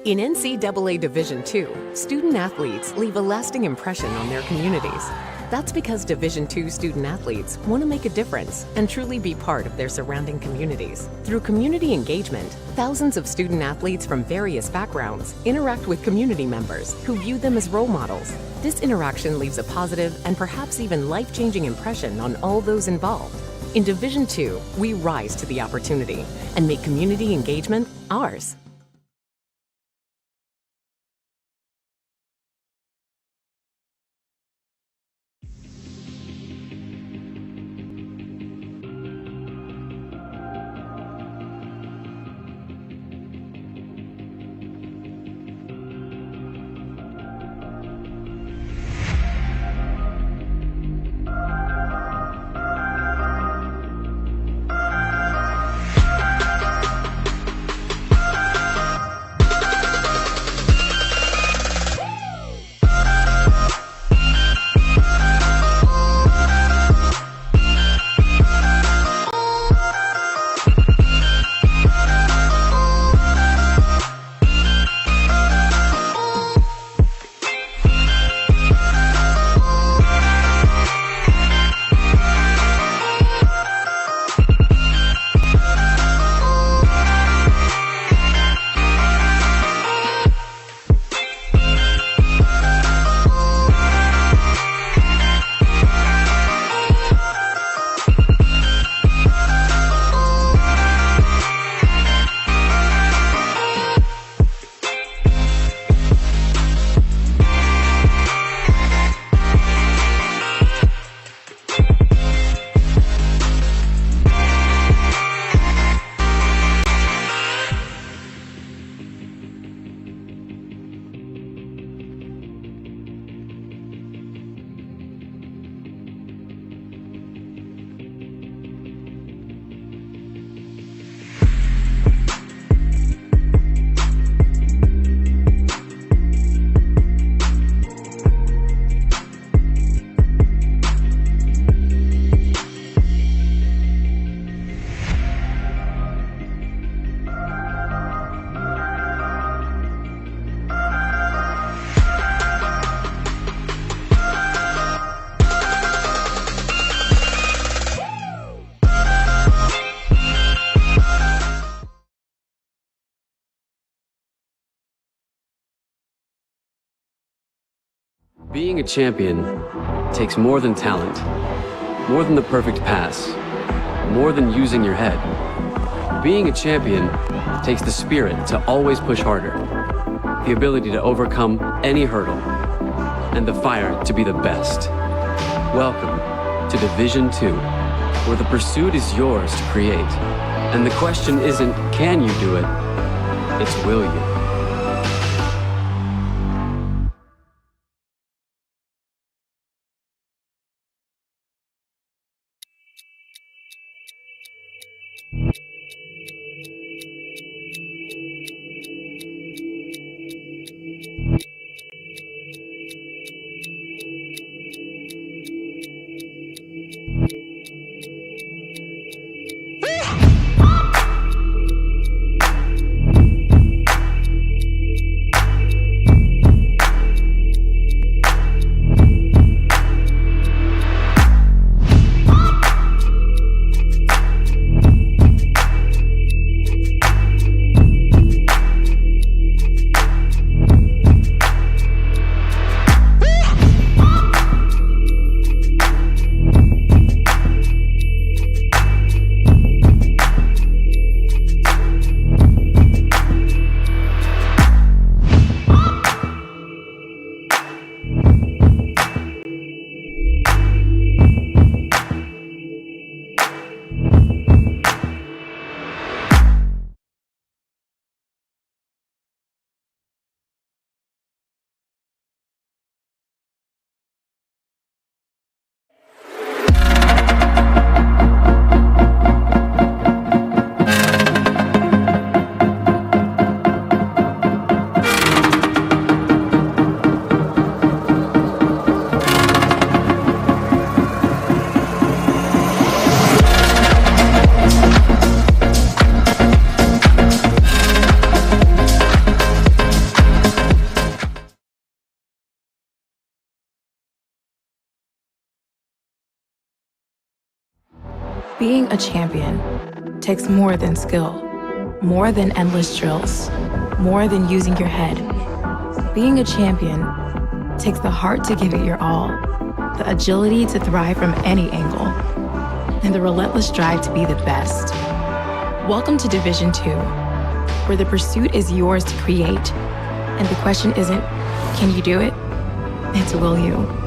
In NCAA Division II, student athletes leave a lasting impression on their communities. That's because Division II student athletes want to make a difference and truly be part of their surrounding communities. Through community engagement, thousands of student athletes from various backgrounds interact with community members who view them as role models. This interaction leaves a positive and perhaps even life-changing impression on all those involved. In Division II, we rise to the opportunity and make community engagement ours. Being a champion takes more than talent, more than the perfect pass, more than using your head. Being a champion takes the spirit to always push harder, the ability to overcome any hurdle, and the fire to be the best. Welcome to Division II, where the pursuit is yours to create. And the question isn't, can you do it? It's, will you? Being a champion takes more than skill, more than endless drills, more than using your head. Being a champion takes the heart to give it your all, the agility to thrive from any angle, and the relentless drive to be the best. Welcome to Division 2, where the pursuit is yours to create, and the question isn't, can you do it? It's, will you?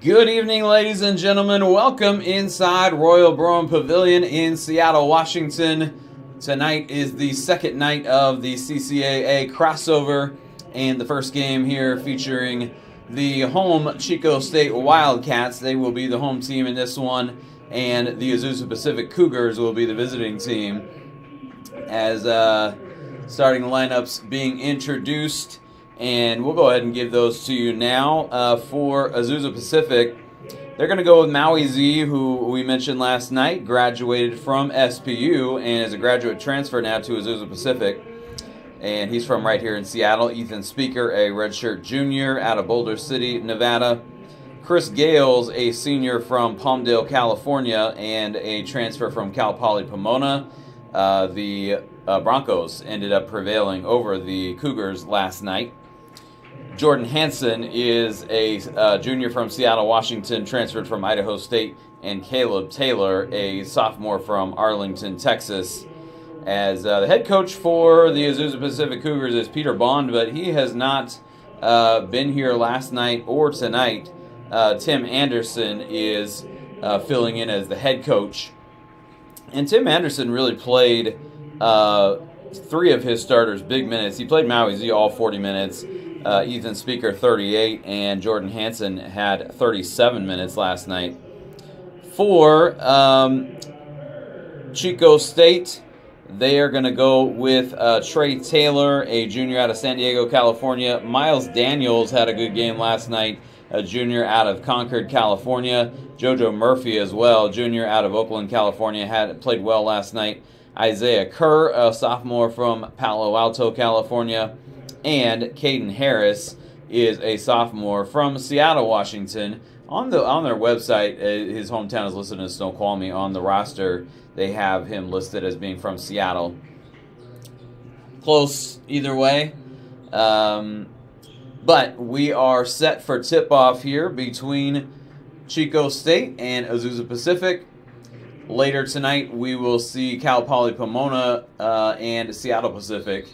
Good evening, ladies and gentlemen. Welcome inside Royal Brougham Pavilion in Seattle, Washington. Tonight is the second night of the CCAA crossover, and the first game here featuring the home Chico State Wildcats. They will be the home team in this one, and the Azusa Pacific Cougars will be the visiting team. As starting lineups being introduced, and we'll go ahead and give those to you now. For Azusa Pacific, they're going to go with Maui Z, who we mentioned last night, graduated from SPU and is a graduate transfer now to Azusa Pacific. And he's from right here in Seattle. Ethan Speaker, a redshirt junior out of Boulder City, Nevada. Chris Gales, a senior from Palmdale, California, and a transfer from Cal Poly Pomona. The Broncos ended up prevailing over the Cougars last night. Jordan Hansen is a junior from Seattle, Washington, transferred from Idaho State, and Caleb Taylor, a sophomore from Arlington, Texas. As the head coach for the Azusa Pacific Cougars is Peter Bond, but he has not been here last night or tonight. Tim Anderson is filling in as the head coach. And Tim Anderson really played three of his starters big minutes. He played Maui Z all 40 minutes. Ethan Speaker 38, and Jordan Hansen had 37 minutes last night. For Chico State, they are going to go with Trey Taylor, a junior out of San Diego, California. Miles Daniels had a good game last night, a junior out of Concord, California. JoJo Murphy as well, junior out of Oakland, California, had played well last night. Isaiah Kerr, a sophomore from Palo Alto, California. And Caden Harris is a sophomore from Seattle, Washington. On their website, his hometown is listed as Snoqualmie. On the roster, they have him listed as being from Seattle. Close either way. But we are set for tip-off here between Chico State and Azusa Pacific. Later tonight, we will see Cal Poly Pomona and Seattle Pacific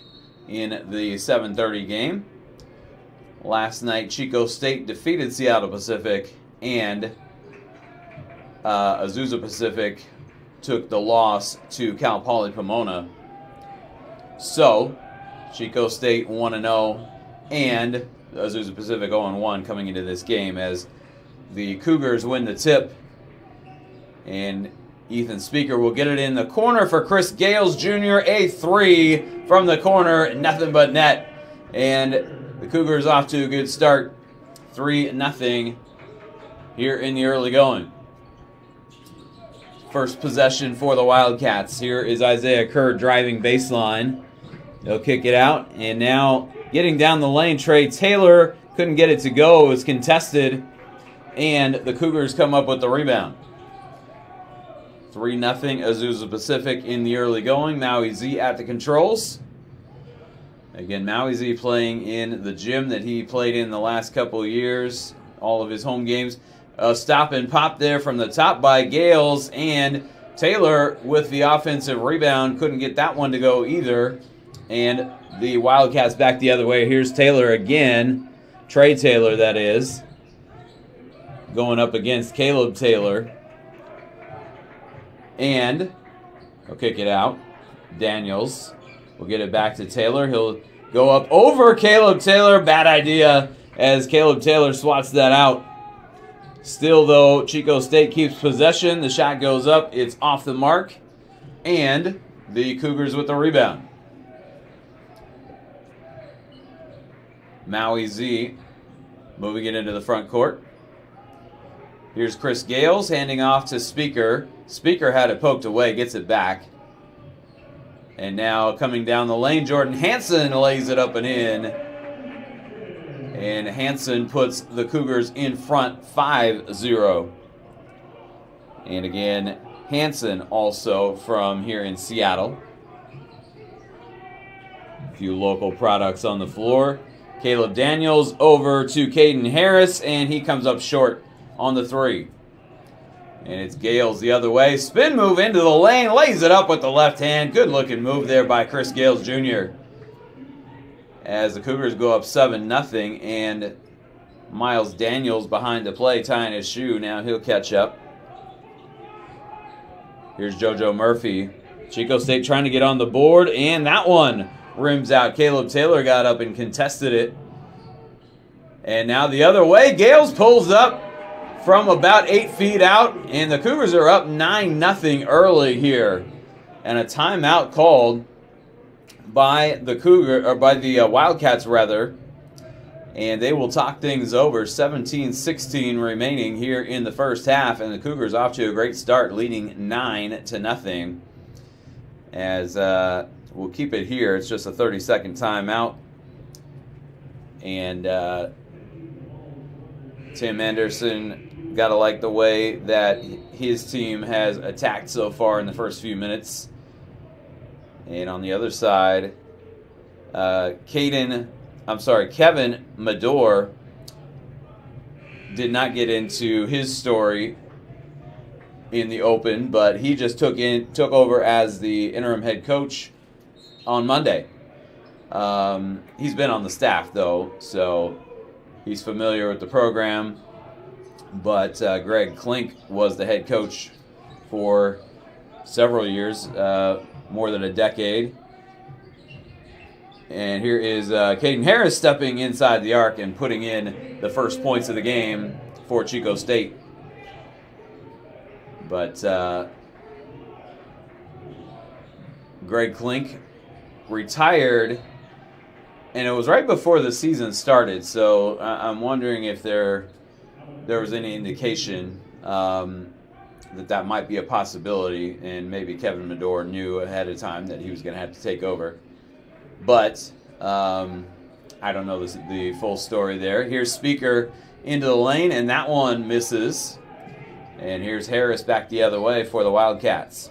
in the 7:30 game. Last night, Chico State defeated Seattle Pacific, and Azusa Pacific took the loss to Cal Poly Pomona. So, Chico State 1-0, and Azusa Pacific 0-1 coming into this game as the Cougars win the tip. And Ethan Speaker will get it in the corner for Chris Gales Jr., a three from the corner, nothing but net. And the Cougars off to a good start, 3-0 here in the early going. First possession for the Wildcats. Here is Isaiah Kerr driving baseline. They'll kick it out, and now getting down the lane, Trey Taylor couldn't get it to go. It was contested, and the Cougars come up with the rebound. 3-0 Azusa Pacific in the early going. Maui Z at the controls. Again, Maui Z playing in the gym that he played in the last couple of years, all of his home games. Stop and pop there from the top by Gales, and Taylor with the offensive rebound couldn't get that one to go either. And the Wildcats back the other way. Here's Taylor again. Trey Taylor, that is. Going up against Caleb Taylor. And he'll kick it out. Daniels will get it back to Taylor. He'll go up over Caleb Taylor. Bad idea as Caleb Taylor swats that out. Still, though, Chico State keeps possession. The shot goes up. It's off the mark. And the Cougars with the rebound. Maui Z moving it into the front court. Here's Chris Gales handing off to Speaker. Speaker had it poked away, gets it back. And now coming down the lane, Jordan Hansen lays it up and in. And Hansen puts the Cougars in front 5-0. And again, Hansen also from here in Seattle. A few local products on the floor. Caleb Daniels over to Caden Harris, and he comes up short on the three. And it's Gales the other way. Spin move into the lane, lays it up with the left hand. Good looking move there by Chris Gales Jr. As the Cougars go up 7-0, and Miles Daniels behind the play, tying his shoe. Now he'll catch up. Here's JoJo Murphy. Chico State trying to get on the board, and that one rims out. Caleb Taylor got up and contested it. And now the other way. Gales pulls up from about 8 feet out, and the Cougars are up 9-0 early here. And a timeout called by the Wildcats rather. And they will talk things over. 17-16 remaining here in the first half, and the Cougars off to a great start, leading 9-0. As we'll keep it here. It's just a 30-second timeout. And Tim Anderson, got to like the way that his team has attacked so far in the first few minutes. And on the other side, Kevin Medor did not get into his story in the open, but he just took over as the interim head coach on Monday. He's been on the staff though, so he's familiar with the program. But Greg Klink was the head coach for several years, more than a decade. And here is Caden Harris stepping inside the arc and putting in the first points of the game for Chico State. But Greg Klink retired, and it was right before the season started. So I'm wondering if there was any indication that might be a possibility, and maybe Kevin Medor knew ahead of time that he was going to have to take over. But I don't know the full story there. Here's Speaker into the lane, and that one misses. And here's Harris back the other way for the Wildcats.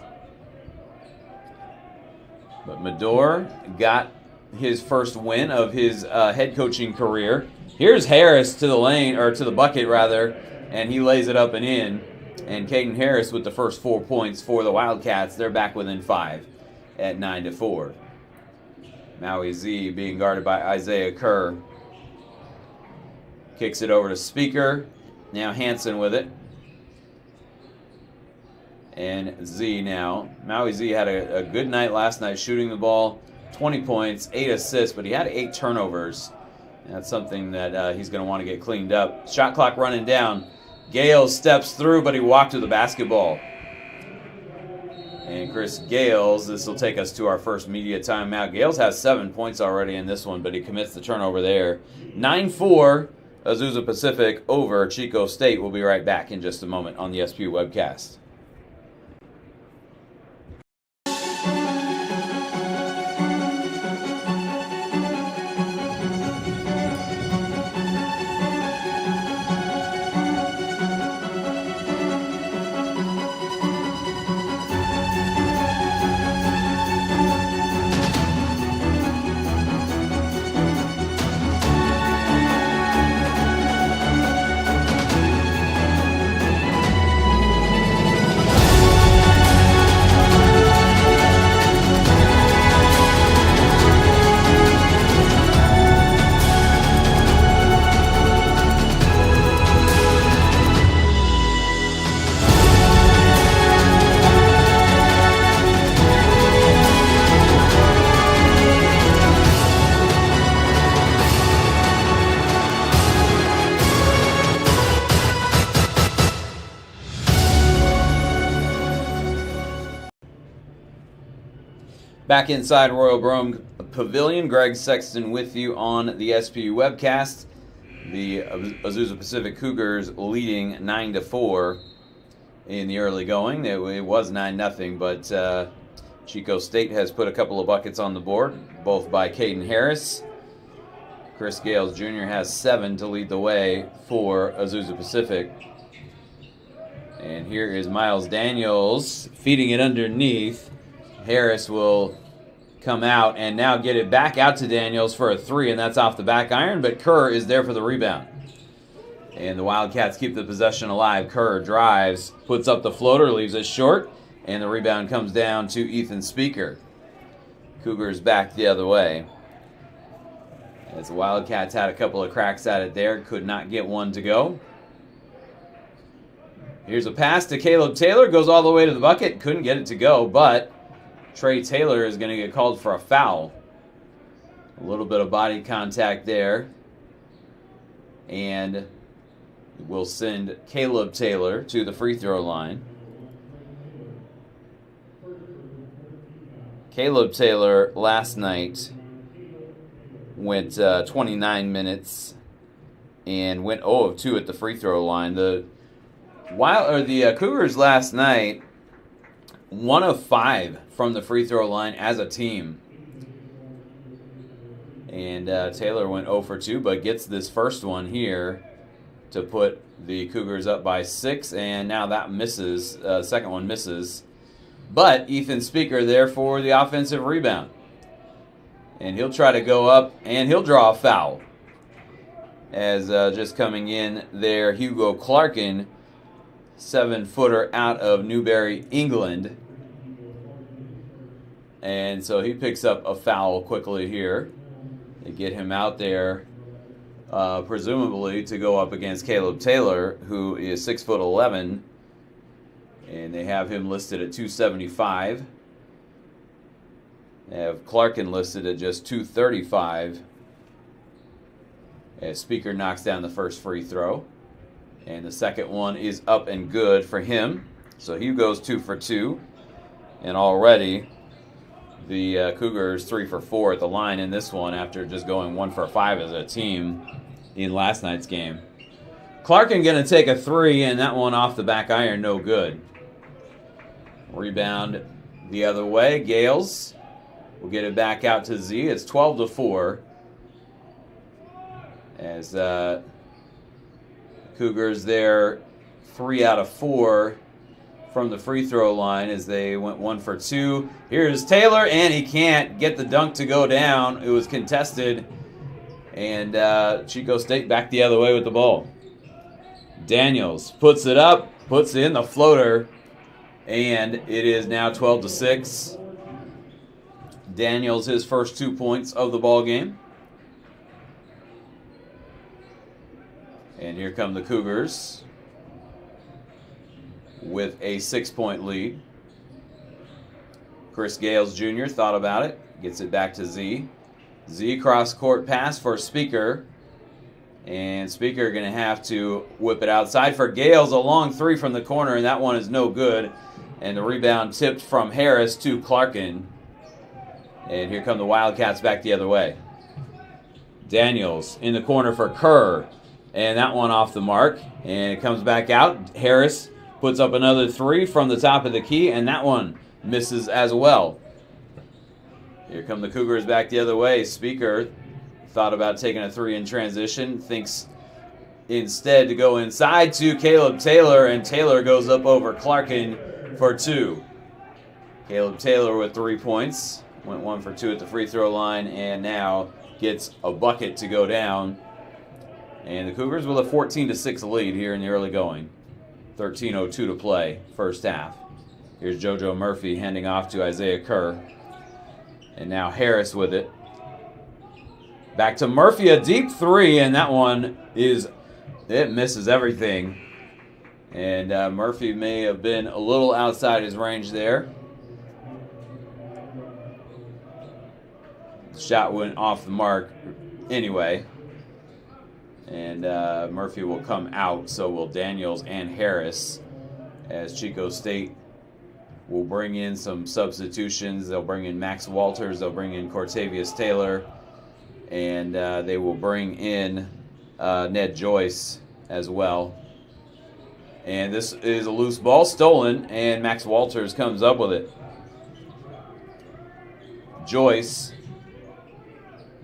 But Medor got his first win of his head coaching career. Here's Harris to the lane, or to the bucket rather, and he lays it up and in. And Caden Harris with the first 4 points for the Wildcats. They're back within 5 at 9-4. Maui Z being guarded by Isaiah Kerr. Kicks it over to Speaker. Now Hansen with it. And Z now. Maui Z had a good night last night shooting the ball. 20 points, 8 assists, but he had 8 turnovers. And that's something that he's going to want to get cleaned up. Shot clock running down. Gales steps through, but he walked to the basketball. And Chris Gales, this will take us to our first media timeout. Gales has 7 points already in this one, but he commits the turnover there. 9-4, Azusa Pacific over Chico State. We'll be right back in just a moment on the SPU webcast. Back inside Royal Brome Pavilion, Greg Sexton with you on the SPU webcast. The Azusa Pacific Cougars leading 9-4 in the early going. It was 9-0, but Chico State has put a couple of buckets on the board, both by Caden Harris. Chris Gales Jr. has 7 to lead the way for Azusa Pacific. And here is Miles Daniels feeding it underneath. Harris will come out and now get it back out to Daniels for a 3, and that's off the back iron, but Kerr is there for the rebound. And the Wildcats keep the possession alive. Kerr drives, puts up the floater, leaves it short, and the rebound comes down to Ethan Speaker. Cougars back the other way. As the Wildcats had a couple of cracks at it there, could not get one to go. Here's a pass to Caleb Taylor, goes all the way to the bucket, couldn't get it to go, but Trey Taylor is going to get called for a foul. A little bit of body contact there. And we'll send Caleb Taylor to the free throw line. Caleb Taylor last night went 29 minutes and went 0 of 2 at the free throw line. The Cougars last night 1 of 5 from the free throw line as a team. And Taylor went 0 for 2, but gets this first one here to put the Cougars up by 6, and now that misses. Second one misses. But Ethan Speaker there for the offensive rebound. And he'll try to go up, and he'll draw a foul. As just coming in there, Hugo Clarkin, 7-footer out of Newbury, England. And so he picks up a foul quickly here. They get him out there, presumably to go up against Caleb Taylor, who is 6'11", and they have him listed at 275. They have Clarkin listed at just 235. As Speaker knocks down the first free throw, and the second one is up and good for him. So he goes 2 for 2, and already the Cougars 3 for 4 at the line in this one after just going 1 for 5 as a team in last night's game. Clarkin going to take a 3, and that one off the back iron, no good. Rebound the other way. Gales will get it back out to Z. It's 12-4. As Cougars there 3 out of 4 from the free throw line as they went 1 for 2. Here's Taylor, and he can't get the dunk to go down. It was contested, and Chico State back the other way with the ball. Daniels puts it up, puts in the floater, and it is now 12-6. Daniels his first 2 points of the ball game. And here come the Cougars with a 6-point lead. Chris Gales Jr. thought about it. Gets it back to Z. Z cross-court pass for Speaker. And Speaker going to have to whip it outside for Gales. A long 3 from the corner, and that one is no good. And the rebound tipped from Harris to Clarkin. And here come the Wildcats back the other way. Daniels in the corner for Kerr. And that one off the mark. And it comes back out. Harris puts up another 3 from the top of the key, and that one misses as well. Here come the Cougars back the other way. Speaker thought about taking a 3 in transition. Thinks instead to go inside to Caleb Taylor, and Taylor goes up over Clarkin for 2. Caleb Taylor with 3 points. Went 1 for 2 at the free throw line, and now gets a bucket to go down. And the Cougars with a 14-6 lead here in the early going. 13:02 to play, first half. Here's JoJo Murphy handing off to Isaiah Kerr. And now Harris with it. Back to Murphy, a deep 3, and that one it misses everything. And Murphy may have been a little outside his range there. The shot went off the mark anyway. And Murphy will come out, so will Daniels and Harris, as Chico State will bring in some substitutions. They'll bring in Max Walters, they'll bring in Cortavius Taylor, and they will bring in Ned Joyce as well. And this is a loose ball stolen, and Max Walters comes up with it. Joyce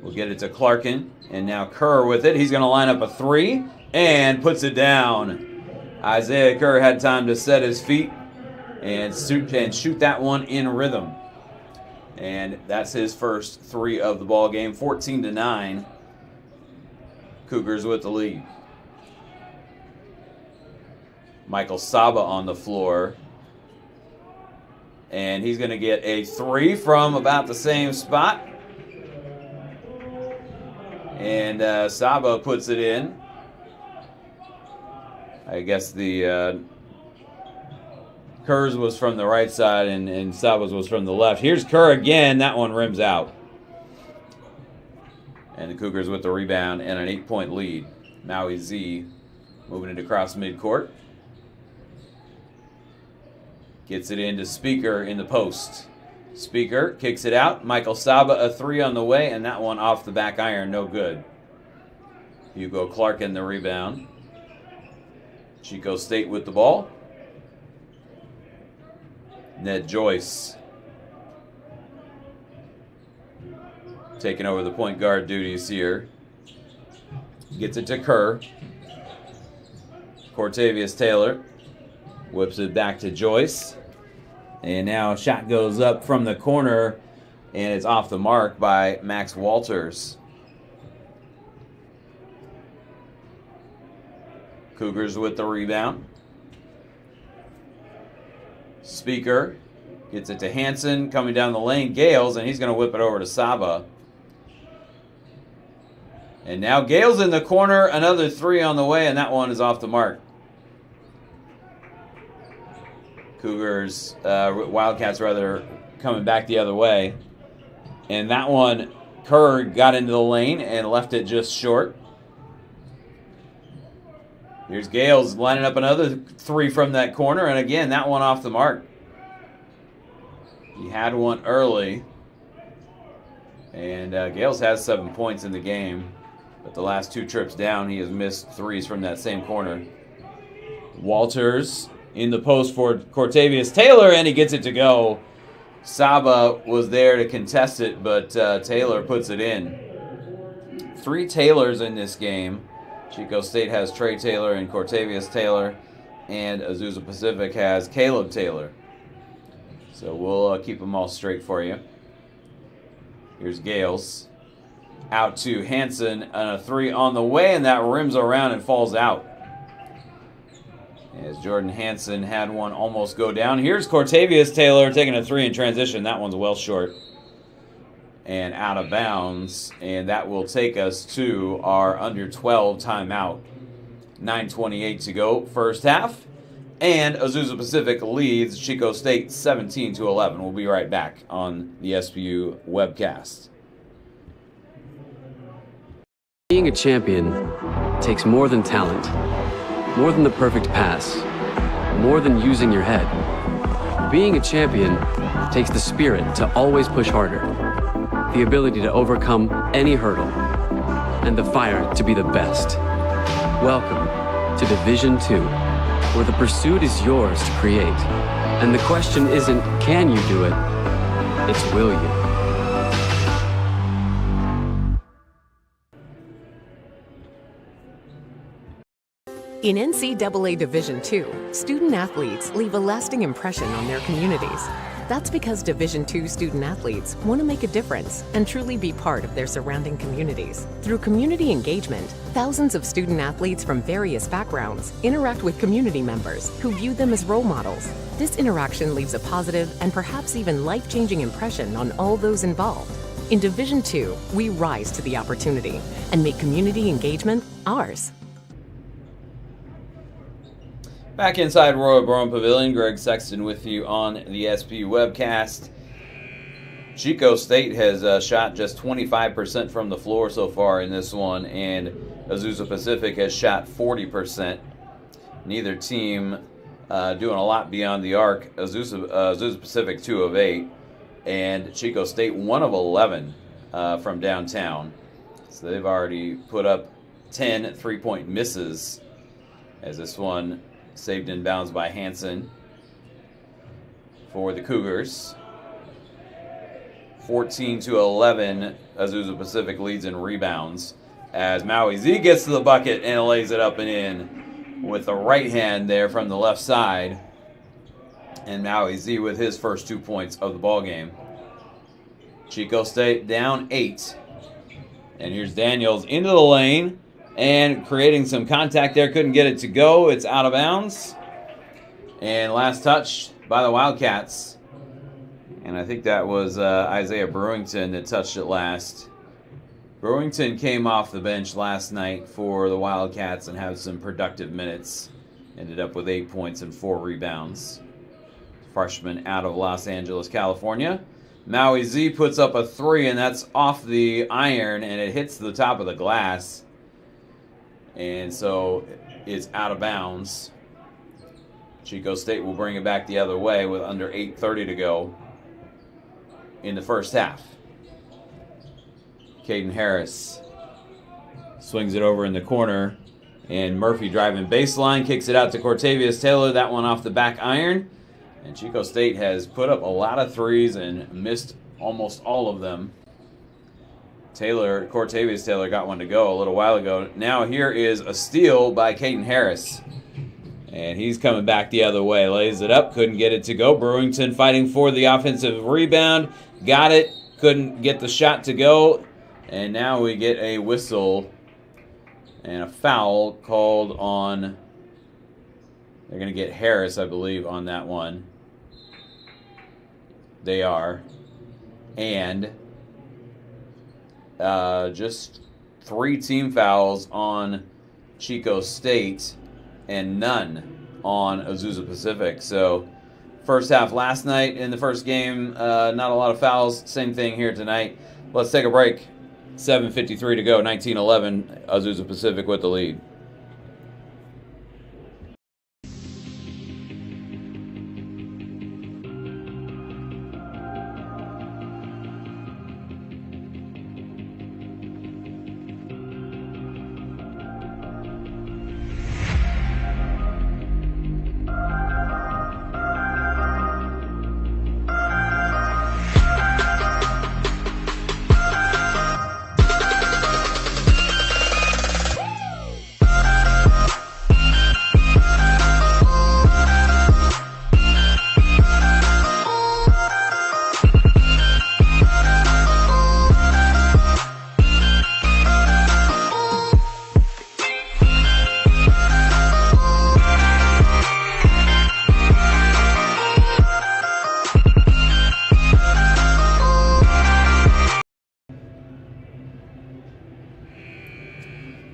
will get it to Clarkin. And now Kerr with it. He's going to line up a 3 and puts it down. Isaiah Kerr had time to set his feet and shoot that one in rhythm. And that's his first 3 of the ball game. 14-9. Cougars with the lead. Michael Saba on the floor. And he's going to get a 3 from about the same spot. And Saba puts it in. I guess the Kerr's was from the right side and Saba's was from the left. Here's Kerr again. That one rims out. And the Cougars with the rebound and an 8-point lead. Maui Z moving it across midcourt. Gets it into Speaker in the post. Speaker kicks it out. Michael Saba, a 3 on the way, and that one off the back iron, no good. Hugo Clark in the rebound. Chico State with the ball. Ned Joyce taking over the point guard duties here. Gets it to Kerr. Cortavius Taylor whips it back to Joyce. And now a shot goes up from the corner, and it's off the mark by Max Walters. Cougars with the rebound. Speaker gets it to Hansen, coming down the lane, Gales, and he's going to whip it over to Saba. And now Gales in the corner, another 3 on the way, and that one is off the mark. Cougars, Wildcats rather, coming back the other way. And that one, Kerr got into the lane and left it just short. Here's Gales lining up another 3 from that corner, and again, that one off the mark. He had one early, and Gales has 7 points in the game, but the last 2 trips down, he has missed 3s from that same corner. Walters in the post for Cortavius Taylor, and he gets it to go. Saba was there to contest it, but Taylor puts it in. 3 Taylors in this game. Chico State has Trey Taylor and Cortavius Taylor, and Azusa Pacific has Caleb Taylor. So we'll keep them all straight for you. Here's Gales. Out to Hansen, and a 3 on the way, and that rims around and falls out. As Jordan Hansen had one almost go down. Here's Cortavius Taylor taking a 3 in transition. That one's well short and out of bounds, and that will take us to our under 12 timeout. 9:28 to go, first half, and Azusa Pacific leads Chico State 17-11. We'll be right back on the SPU webcast. Being a champion takes more than talent, more than the perfect pass, more than using your head. Being a champion takes the spirit to always push harder, the ability to overcome any hurdle, and the fire to be the best. Welcome to Division II, where the pursuit is yours to create. And the question isn't, can you do it? It's, will you? In NCAA Division II, student athletes leave a lasting impression on their communities. That's because Division II student athletes want to make a difference and truly be part of their surrounding communities. Through community engagement, thousands of student athletes from various backgrounds interact with community members who view them as role models. This interaction leaves a positive and perhaps even life-changing impression on all those involved. In Division II, we rise to the opportunity and make community engagement ours. Back inside Royal Brown Pavilion, Greg Sexton with you on the SP webcast. Chico State has shot just 25% from the floor so far in this one, and Azusa Pacific has shot 40%. Neither team doing a lot beyond the arc. Azusa Pacific 2 of 8, and Chico State 1 of 11 from downtown. So they've already put up 10 3-point misses, as this one saved in bounds by Hansen for the Cougars. 14-11, Azusa Pacific leads in rebounds as Maui Z gets to the bucket and lays it up and in with the right hand there from the left side. And Maui Z with his first 2 points of the ball game. Chico State down 8. And here's Daniels into the lane and creating some contact there. Couldn't get it to go. It's out of bounds. And last touch by the Wildcats. And I think that was Isaiah Brewington that touched it last. Brewington came off the bench last night for the Wildcats and had some productive minutes. Ended up with 8 points and 4 rebounds. Freshman out of Los Angeles, California. Maui Z puts up a 3, and that's off the iron, and it hits the top of the glass. And so it's out of bounds. Chico State will bring it back the other way with under 8:30 to go in the first half. Caden Harris swings it over in the corner, and Murphy driving baseline, kicks it out to Cortavius Taylor. That one off the back iron. And Chico State has put up a lot of threes and missed almost all of them. Cortavius Taylor got one to go a little while ago. Now here is a steal by Caden Harris. And he's coming back the other way. Lays it up, couldn't get it to go. Brewington fighting for the offensive rebound. Got it, couldn't get the shot to go. And now we get a whistle and a foul called on. They're going to get Harris, I believe, on that one. They are. And just 3 team fouls on Chico State and none on Azusa Pacific. So first half last night in the first game, not a lot of fouls. Same thing here tonight. Let's take a break. 7:53 to go, 19-11, Azusa Pacific with the lead.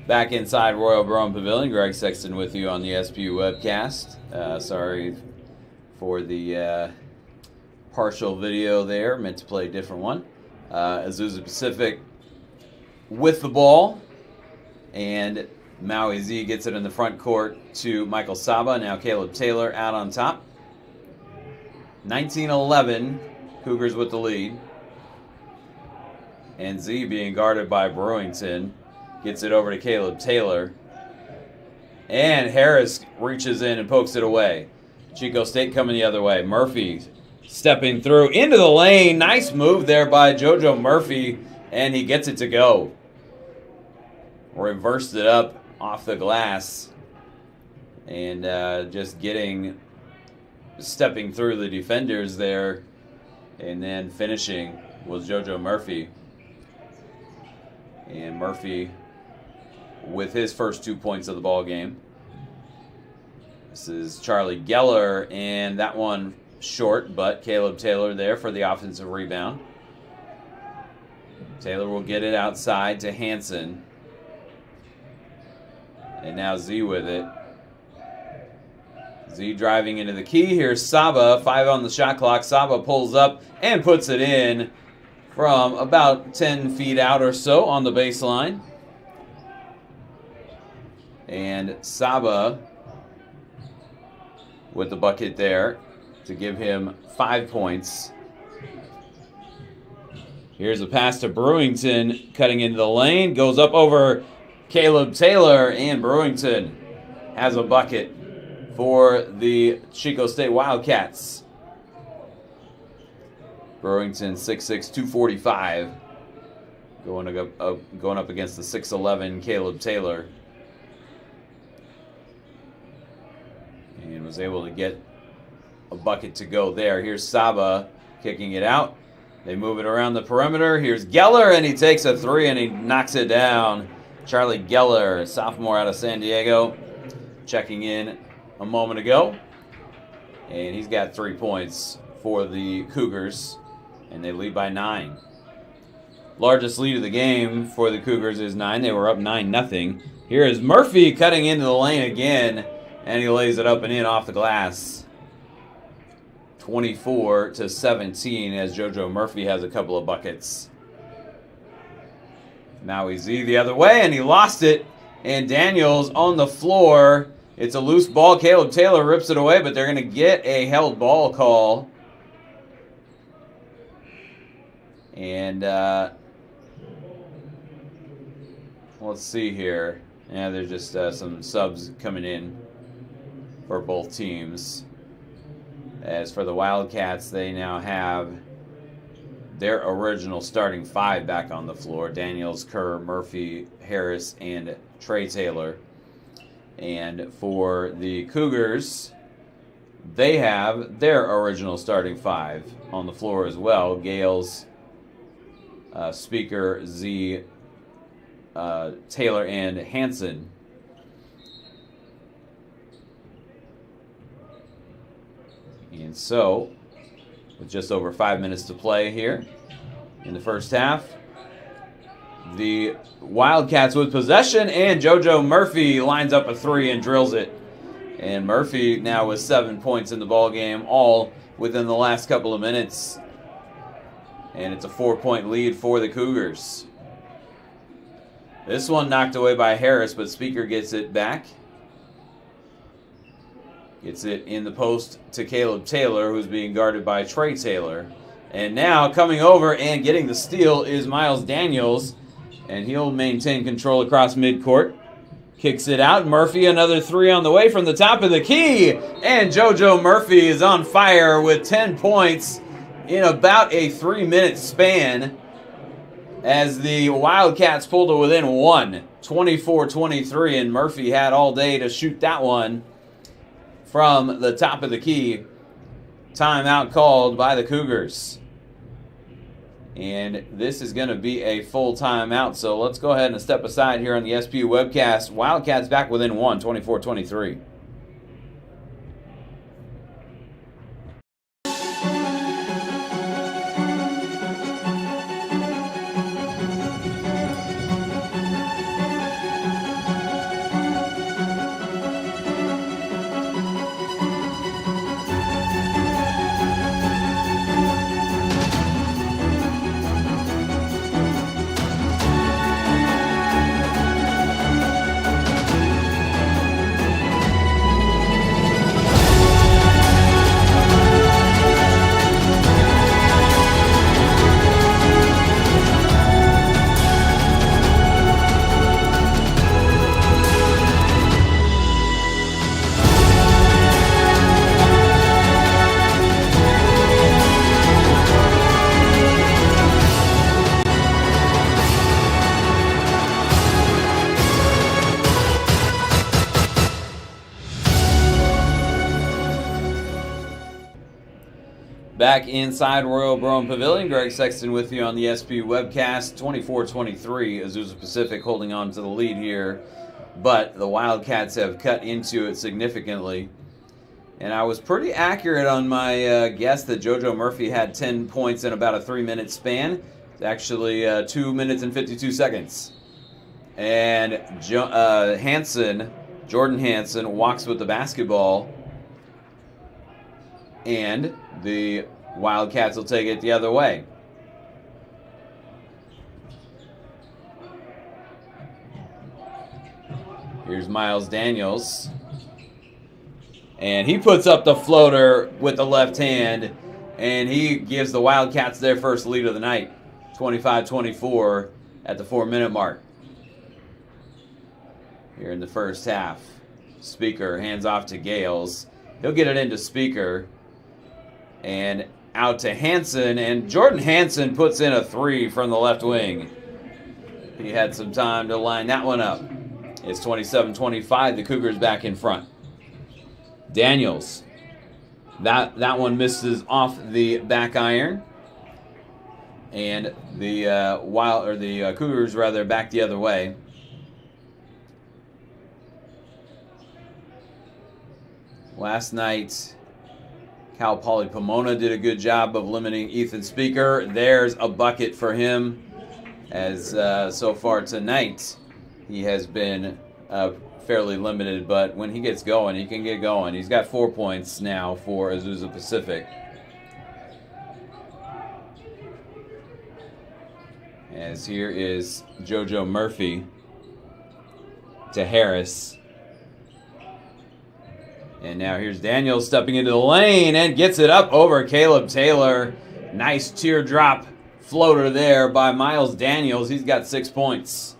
Back inside Royal Brown Pavilion, Greg Sexton with you on the SPU webcast. Sorry for the partial video there. Meant to play a different one. Azusa Pacific with the ball. And Maui Z gets it in the front court to Michael Saba. Now Caleb Taylor out on top. 19-11, Cougars with the lead. And Z being guarded by Brewington. Gets it over to Caleb Taylor. And Harris reaches in and pokes it away. Chico State coming the other way. Murphy stepping through into the lane. Nice move there by JoJo Murphy. And he gets it to go. Reversed it up off the glass. And just stepping through the defenders there. And then finishing was JoJo Murphy. And Murphy with his first 2 points of the ball game. This is Charlie Geller, and that one short, but Caleb Taylor there for the offensive rebound. Taylor will get it outside to Hansen. And now Z with it. Z driving into the key. Here's Saba, 5 on the shot clock. Saba pulls up and puts it in from about 10 feet out or so on the baseline. And Saba with the bucket there to give him 5 points. Here's a pass to Brewington, cutting into the lane. Goes up over Caleb Taylor, and Brewington has a bucket for the Chico State Wildcats. Brewington 6'6", 245, going up against the 6'11" Caleb Taylor. And was able to get a bucket to go there. Here's Saba kicking it out. They move it around the perimeter. Here's Geller, and he takes a 3, and he knocks it down. Charlie Geller, sophomore out of San Diego, checking in a moment ago. And he's got 3 points for the Cougars, and they lead by 9. largest lead of the game for the Cougars is 9. They were up 9-0. Here is Murphy cutting into the lane again, and he lays it up and in off the glass. 24-17 as JoJo Murphy has a couple of buckets. Maui Z the other way, and he lost it. And Daniels on the floor. It's a loose ball. Caleb Taylor rips it away, but they're going to get a held ball call. And let's see here. Yeah, there's just some subs coming in for both teams. As for the Wildcats, they now have their original starting 5 back on the floor. Daniels, Kerr, Murphy, Harris, and Trey Taylor. And for the Cougars, they have their original starting 5 on the floor as well. Gales, Speaker, Z, Taylor, and Hansen. And so, with just over 5 minutes to play here in the first half, the Wildcats with possession, and JoJo Murphy lines up a 3 and drills it. And Murphy now with 7 points in the ball game, all within the last couple of minutes. And it's a 4-point lead for the Cougars. This one knocked away by Harris, but Speaker gets it back. Gets it in the post to Caleb Taylor, who's being guarded by Trey Taylor. And now coming over and getting the steal is Miles Daniels. And he'll maintain control across midcourt. Kicks it out. Murphy, another 3 on the way from the top of the key. And JoJo Murphy is on fire with 10 points in about a 3-minute span. As the Wildcats pulled to within 1, 24-23. And Murphy had all day to shoot that one from the top of the key. Timeout called by the Cougars. And this is going to be a full timeout, so let's go ahead and step aside here on the SPU webcast. Wildcats back within 1, 24-23. Back inside Royal Brown Pavilion, Greg Sexton with you on the SP webcast. 24-23, Azusa Pacific holding on to the lead here, but the Wildcats have cut into it significantly. And I was pretty accurate on my guess that JoJo Murphy had 10 points in about a 3-minute span. It's actually 2 minutes and 52 seconds. And Jordan Hansen walks with the basketball. And the Wildcats will take it the other way. Here's Miles Daniels. And he puts up the floater with the left hand. And he gives the Wildcats their first lead of the night. 25-24 at the 4-minute mark. Here in the first half. Speaker hands off to Gales. He'll get it into Speaker. And out to Hansen, and Jordan Hansen puts in a 3 from the left wing. He had some time to line that one up. It's 27-25, the Cougars back in front. Daniels, that one misses off the back iron. And the Cougars rather back the other way. Last night, Cal Poly Pomona did a good job of limiting Ethan Speaker. There's a bucket for him. as so far tonight he has been fairly limited, but when he gets going, he can get going. He's got 4 points now for Azusa Pacific. As here is JoJo Murphy to Harris. And now here's Daniels stepping into the lane and gets it up over Caleb Taylor. Nice teardrop floater there by Miles Daniels. He's got 6 points.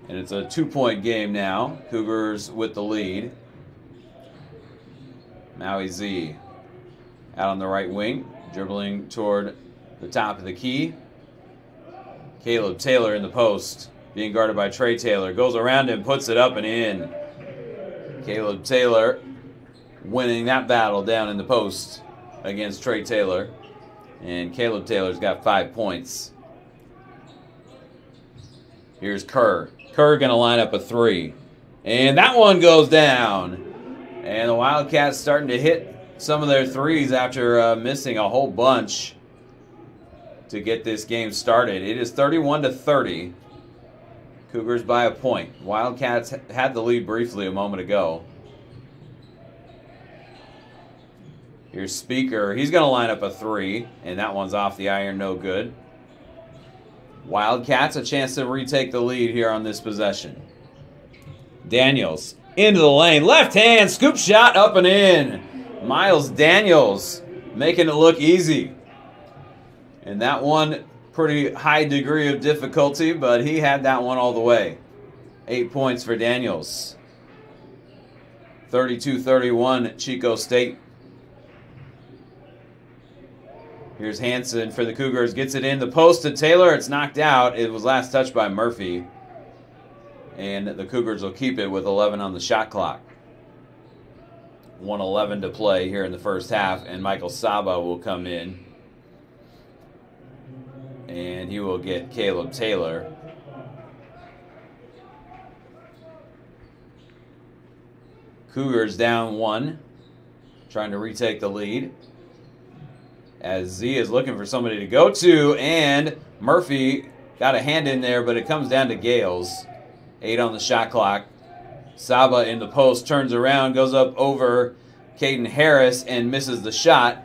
And it's a 2-point game now. Cougars with the lead. Maui Z out on the right wing, dribbling toward the top of the key. Caleb Taylor in the post, being guarded by Trey Taylor. Goes around him, puts it up and in. Caleb Taylor winning that battle down in the post against Trey Taylor. And Caleb Taylor's got 5 points. Here's Kerr. Kerr going to line up a 3. And that one goes down. And the Wildcats starting to hit some of their threes after missing a whole bunch to get this game started. It is 31-30. Cougars by a point. Wildcats had the lead briefly a moment ago. Here's Speaker. He's going to line up a 3, and that one's off the iron, no good. Wildcats a chance to retake the lead here on this possession. Daniels into the lane. Left hand, scoop shot up and in. Miles Daniels making it look easy. And that one, pretty high degree of difficulty, but he had that one all the way. 8 points for Daniels. 32-31 Chico State. Here's Hansen for the Cougars. Gets it in the post to Taylor. It's knocked out. It was last touched by Murphy. And the Cougars will keep it with 11 on the shot clock. 1:11 to play here in the first half. And Michael Saba will come in. And he will get Caleb Taylor. Cougars down 1. Trying to retake the lead. As Z is looking for somebody to go to, and Murphy got a hand in there, but it comes down to Gales. 8 on the shot clock. Saba in the post, turns around, goes up over Caden Harris, and misses the shot.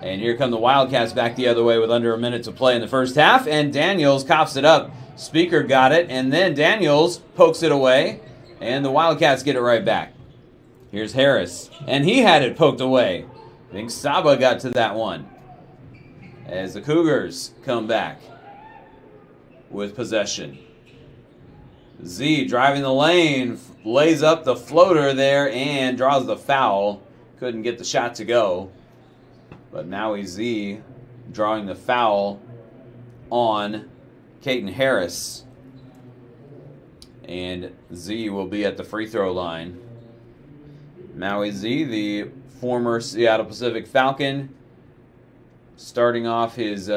And here come the Wildcats back the other way with under a minute to play in the first half, and Daniels coughs it up. Speaker got it, and then Daniels pokes it away, and the Wildcats get it right back. Here's Harris, and he had it poked away. I think Saba got to that one as the Cougars come back with possession. Z driving the lane, lays up the floater there and draws the foul. Couldn't get the shot to go. But Maui Z drawing the foul on Caden Harris. And Z will be at the free throw line. Maui Z, the former Seattle Pacific Falcon, starting off his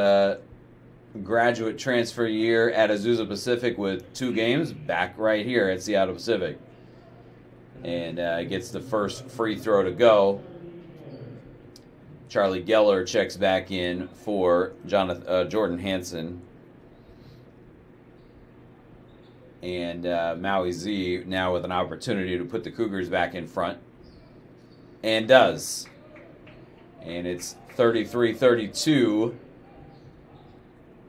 graduate transfer year at Azusa Pacific with 2 games, back right here at Seattle Pacific. And gets the first free throw to go. Charlie Geller checks back in for Jordan Hansen. And Maui Z now with an opportunity to put the Cougars back in front. And does. And it's 33-32.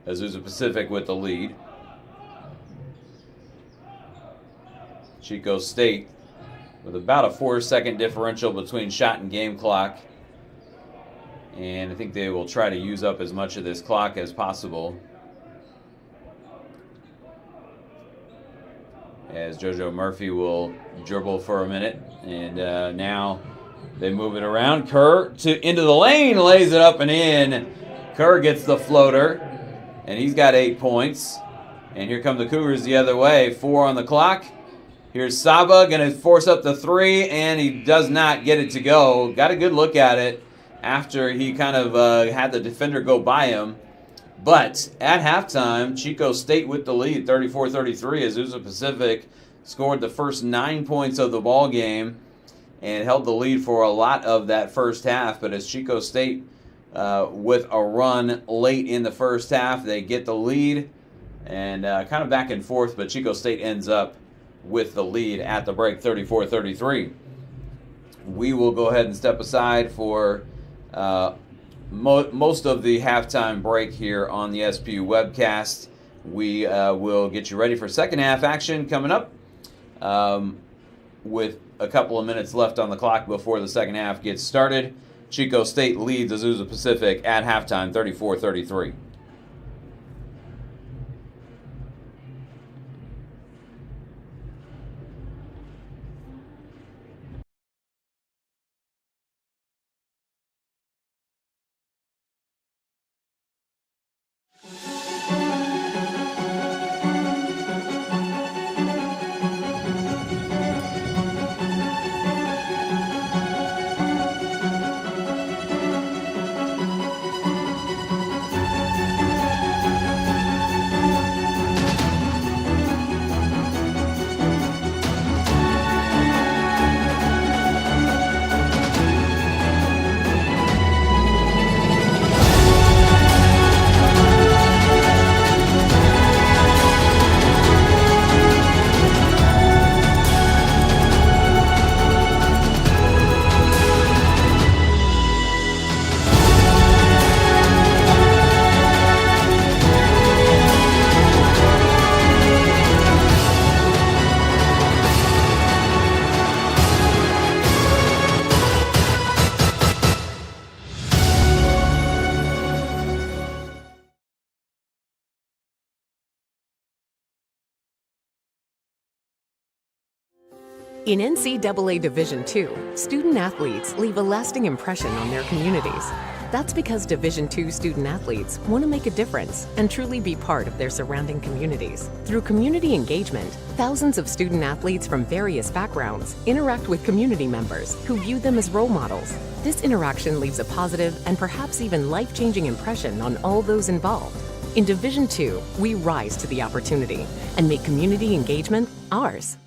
Azusa Pacific with the lead. Chico State with about a 4-second differential between shot and game clock. And I think they will try to use up as much of this clock as possible. As JoJo Murphy will dribble for a minute. And now they move it around. Kerr into the lane, lays it up and in. Kerr gets the floater, and he's got 8 points. And here come the Cougars the other way. 4 on the clock. Here's Saba, going to force up the 3, and he does not get it to go. Got a good look at it after he kind of had the defender go by him. But at halftime, Chico State with the lead, 34-33. Azusa Pacific scored the first 9 points of the ball game and held the lead for a lot of that first half. But as Chico State with a run late in the first half, they get the lead and kind of back and forth, but Chico State ends up with the lead at the break, 34-33. We will go ahead and step aside for most of the halftime break here on the SPU webcast. We will get you ready for second half action coming up with a couple of minutes left on the clock before the second half gets started. Chico State leads Azusa Pacific at halftime, 34-33. In NCAA Division II, student athletes leave a lasting impression on their communities. That's because Division II student athletes want to make a difference and truly be part of their surrounding communities. Through community engagement, thousands of student athletes from various backgrounds interact with community members who view them as role models. This interaction leaves a positive and perhaps even life-changing impression on all those involved. In Division II, we rise to the opportunity and make community engagement ours.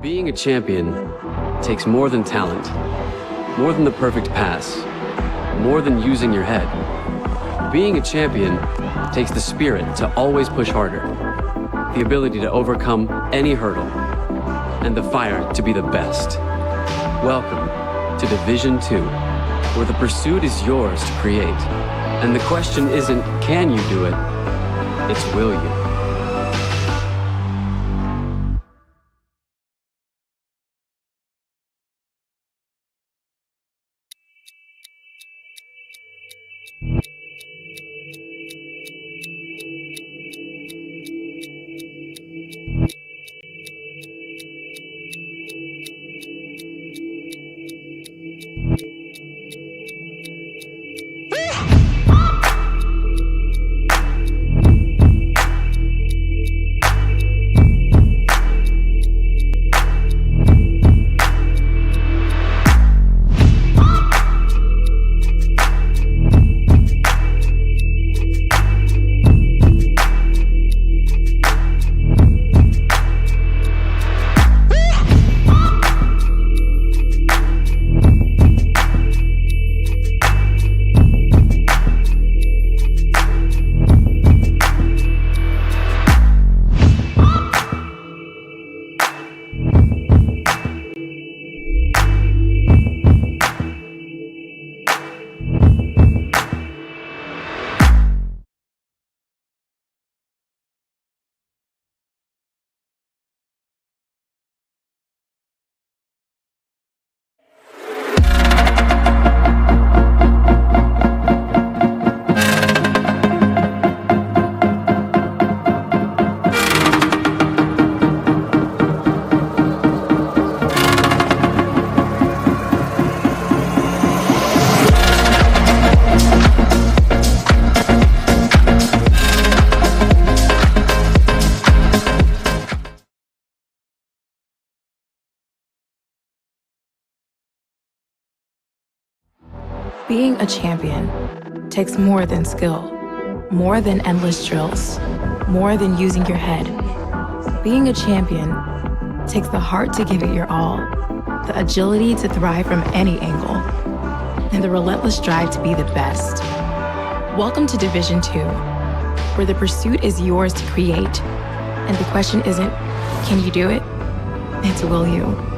Being a champion takes more than talent, more than the perfect pass, more than using your head. Being a champion takes the spirit to always push harder, the ability to overcome any hurdle, and the fire to be the best. Welcome to Division II. where the pursuit is yours to create. And the question isn't, can you do it? It's, will you? Being a champion takes more than skill, more than endless drills, more than using your head. Being a champion takes the heart to give it your all, the agility to thrive from any angle, and the relentless drive to be the best. Welcome to Division 2, where the pursuit is yours to create, and the question isn't, can you do it? It's, will you?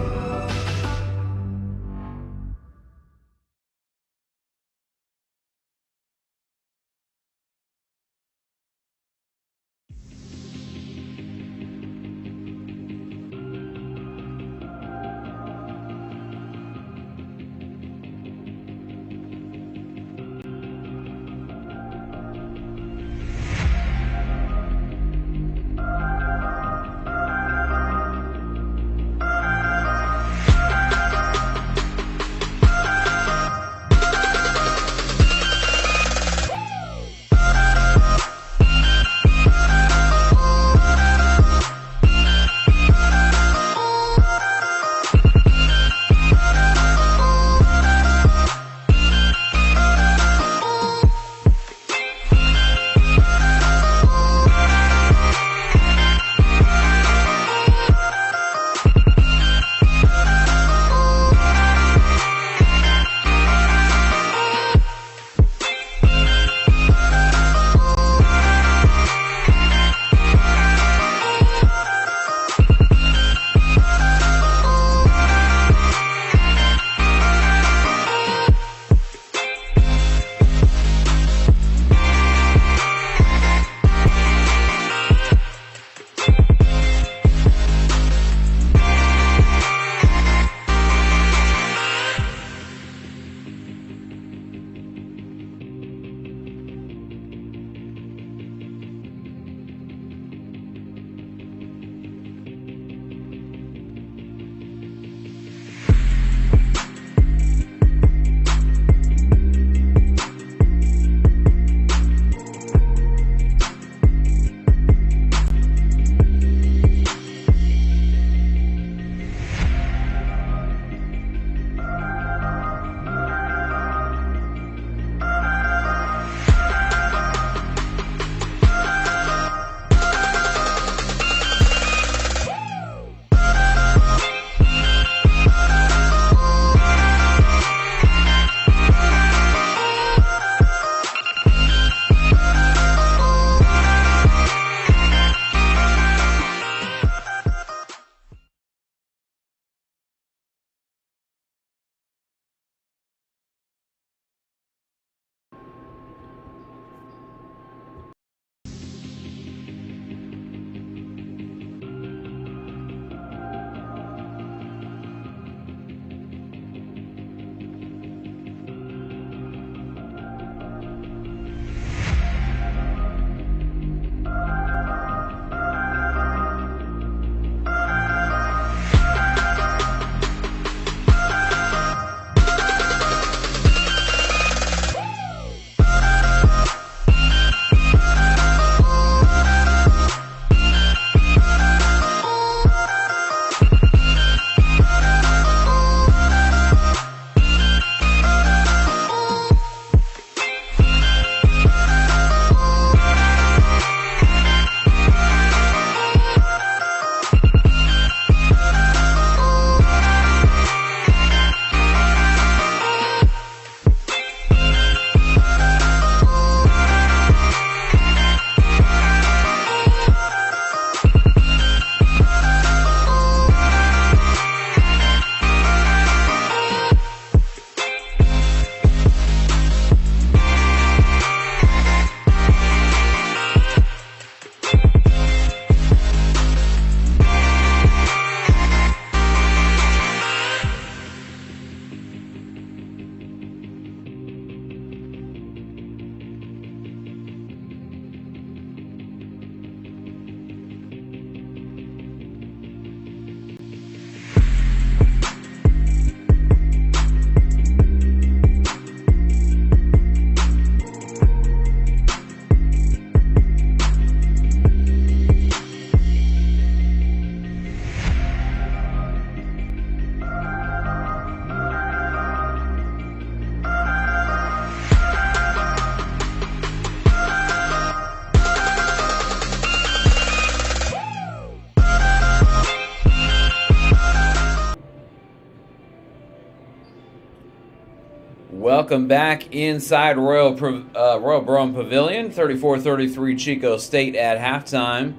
Welcome back inside Royal Brougham Pavilion. 34-33 Chico State at halftime.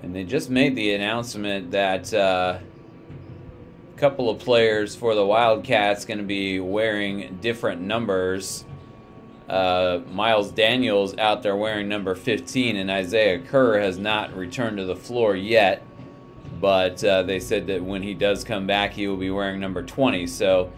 And they just made the announcement that a couple of players for the Wildcats going to be wearing different numbers. Miles Daniels out there wearing number 15, and Isaiah Kerr has not returned to the floor yet. But they said that when he does come back, he will be wearing number 20. So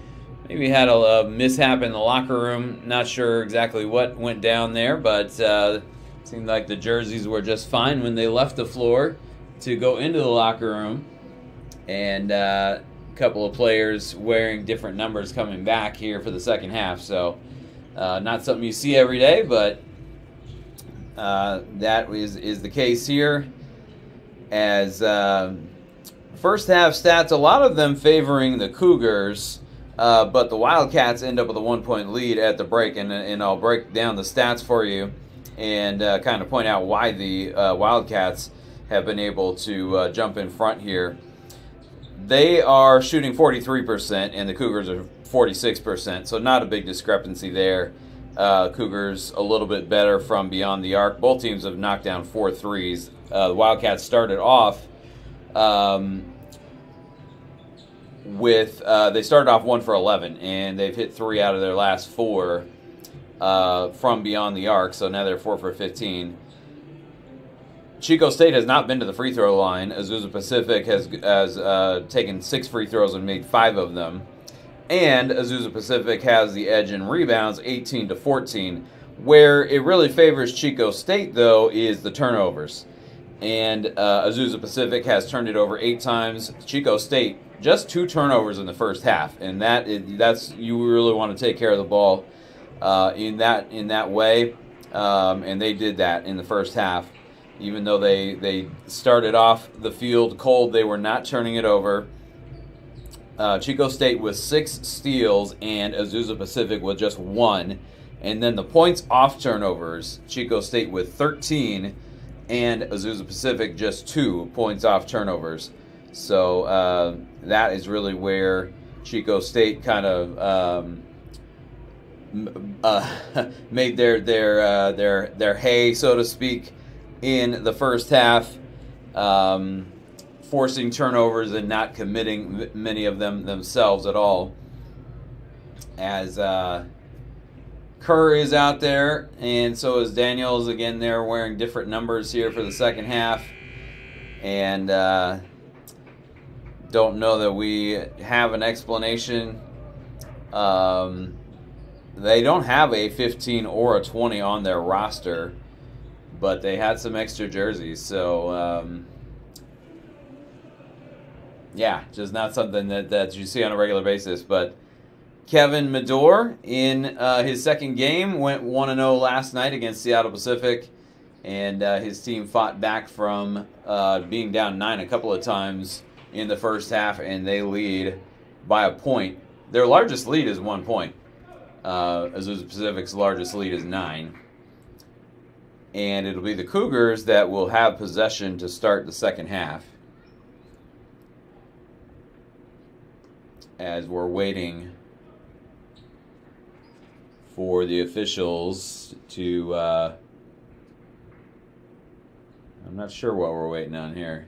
maybe had a mishap in the locker room. Not sure exactly what went down there, but seemed like the jerseys were just fine when they left the floor to go into the locker room. And a couple of players wearing different numbers coming back here for the second half. So not something you see every day, but that is the case here. As first half stats, a lot of them favoring the Cougars, but the Wildcats end up with a 1-point lead at the break, and I'll break down the stats for you and kind of point out why the Wildcats have been able to jump in front here. They are shooting 43%, and the Cougars are 46%, so not a big discrepancy there. Cougars a little bit better from beyond the arc. Both teams have knocked down 4 threes. The Wildcats started off they started off 1 for 11, and they've hit 3 out of their last 4 from beyond the arc, so now they're 4 for 15. Chico State has not been to the free throw line. Azusa Pacific has taken 6 free throws and made 5 of them. And Azusa Pacific has the edge in rebounds, 18-14. Where it really favors Chico State, though, is the turnovers. And Azusa Pacific has turned it over 8 times. Chico State, just 2 turnovers in the first half. And that's you really want to take care of the ball in that way. And they did that in the first half. Even though they started off the field cold, they were not turning it over. Chico State with 6 steals and Azusa Pacific with just 1. And then the points off turnovers, Chico State with 13 and Azusa Pacific just 2 points off turnovers. So that is really where Chico State kind of made their hay, so to speak, in the first half. Forcing turnovers and not committing many of them themselves at all. As Kerr is out there, and so is Daniels. Again, they're wearing different numbers here for the second half. And don't know that we have an explanation. They don't have a 15 or a 20 on their roster, but they had some extra jerseys. So, yeah, just not something that you see on a regular basis. But Kevin Medor, in his second game, went 1-0 last night against Seattle Pacific. And his team fought back from being down 9 a couple of times in the first half, and they lead by a point. Their largest lead is 1 point. Azusa Pacific's largest lead is 9. And it'll be the Cougars that will have possession to start the second half, as we're waiting for the officials to I'm not sure what we're waiting on here.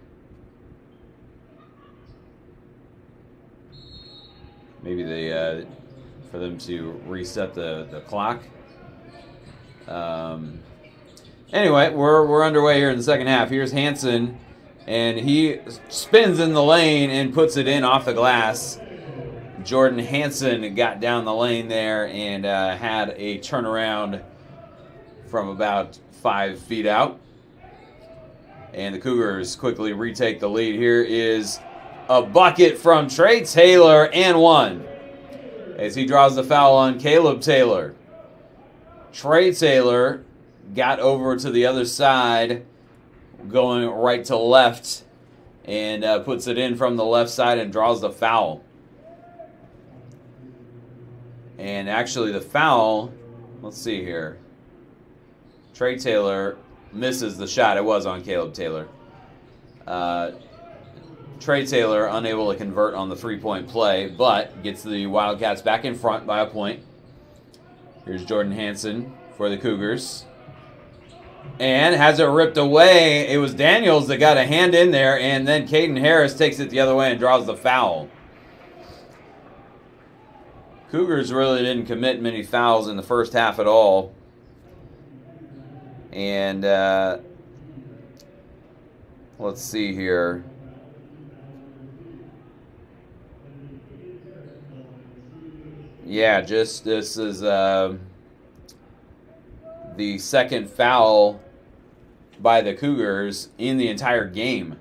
Maybe for them to reset the clock. Anyway, we're underway here in the second half. Here's Hansen, and he spins in the lane and puts it in off the glass. Jordan Hansen got down the lane there and had a turnaround from about 5 feet out. And the Cougars quickly retake the lead. Here is a bucket from Trey Taylor and 1, as he draws the foul on Caleb Taylor. Trey Taylor got over to the other side, going right to left, and puts it in from the left side and draws the foul. And actually the foul, let's see here. Trey Taylor misses the shot. It was on Caleb Taylor. Trey Taylor unable to convert on the 3-point play, but gets the Wildcats back in front by a point. Here's Jordan Hanson for the Cougars. And has it ripped away. It was Daniels that got a hand in there, and then Caden Harris takes it the other way and draws the foul. Cougars really didn't commit many fouls in the first half at all. And let's see here. Yeah, just this is the second foul by the Cougars in the entire game.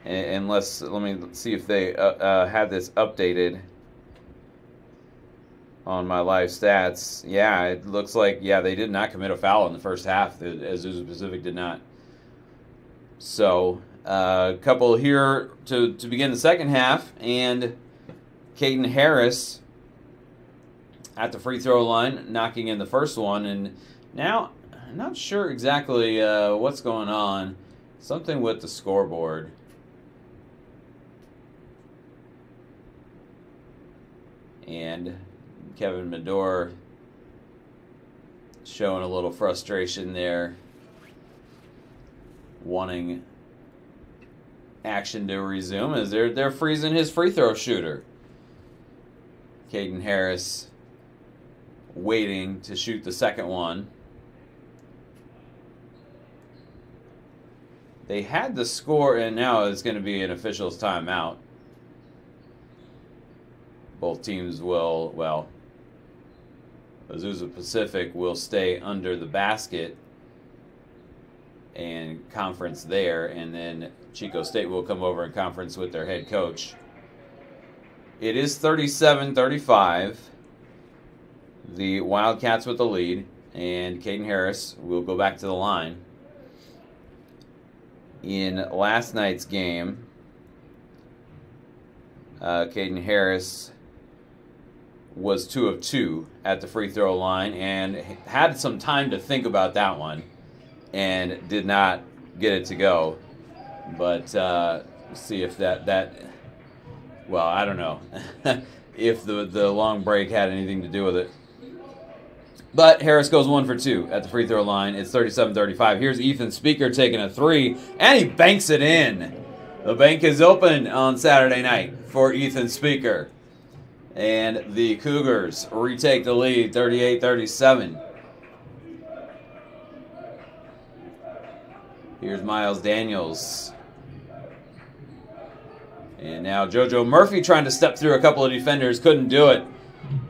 And let me see if they had this updated on my live stats. Yeah, it looks like, they did not commit a foul in the first half. Azusa Pacific did not. So, a couple here to begin the second half. And Caden Harris at the free throw line, knocking in the first one. And now, I'm not sure exactly what's going on. Something with the scoreboard. And Kevin Medor showing a little frustration there, wanting action to resume as they're freezing his free throw shooter. Caden Harris waiting to shoot the second one. They had the score, and now it's going to be an official's timeout. Both teams will, Azusa Pacific will stay under the basket and conference there, and then Chico State will come over and conference with their head coach. It is 37-35. The Wildcats with the lead, and Caden Harris will go back to the line. In last night's game, Caden Harris was 2 of 2 at the free throw line and had some time to think about that one and did not get it to go. But see if that I don't know if the long break had anything to do with it. But Harris goes 1 for 2 at the free throw line. It's 37-35. Here's Ethan Speaker taking a 3, and he banks it in. The bank is open on Saturday night for Ethan Speaker. And the Cougars retake the lead, 38-37. Here's Miles Daniels. And now JoJo Murphy trying to step through a couple of defenders, couldn't do it.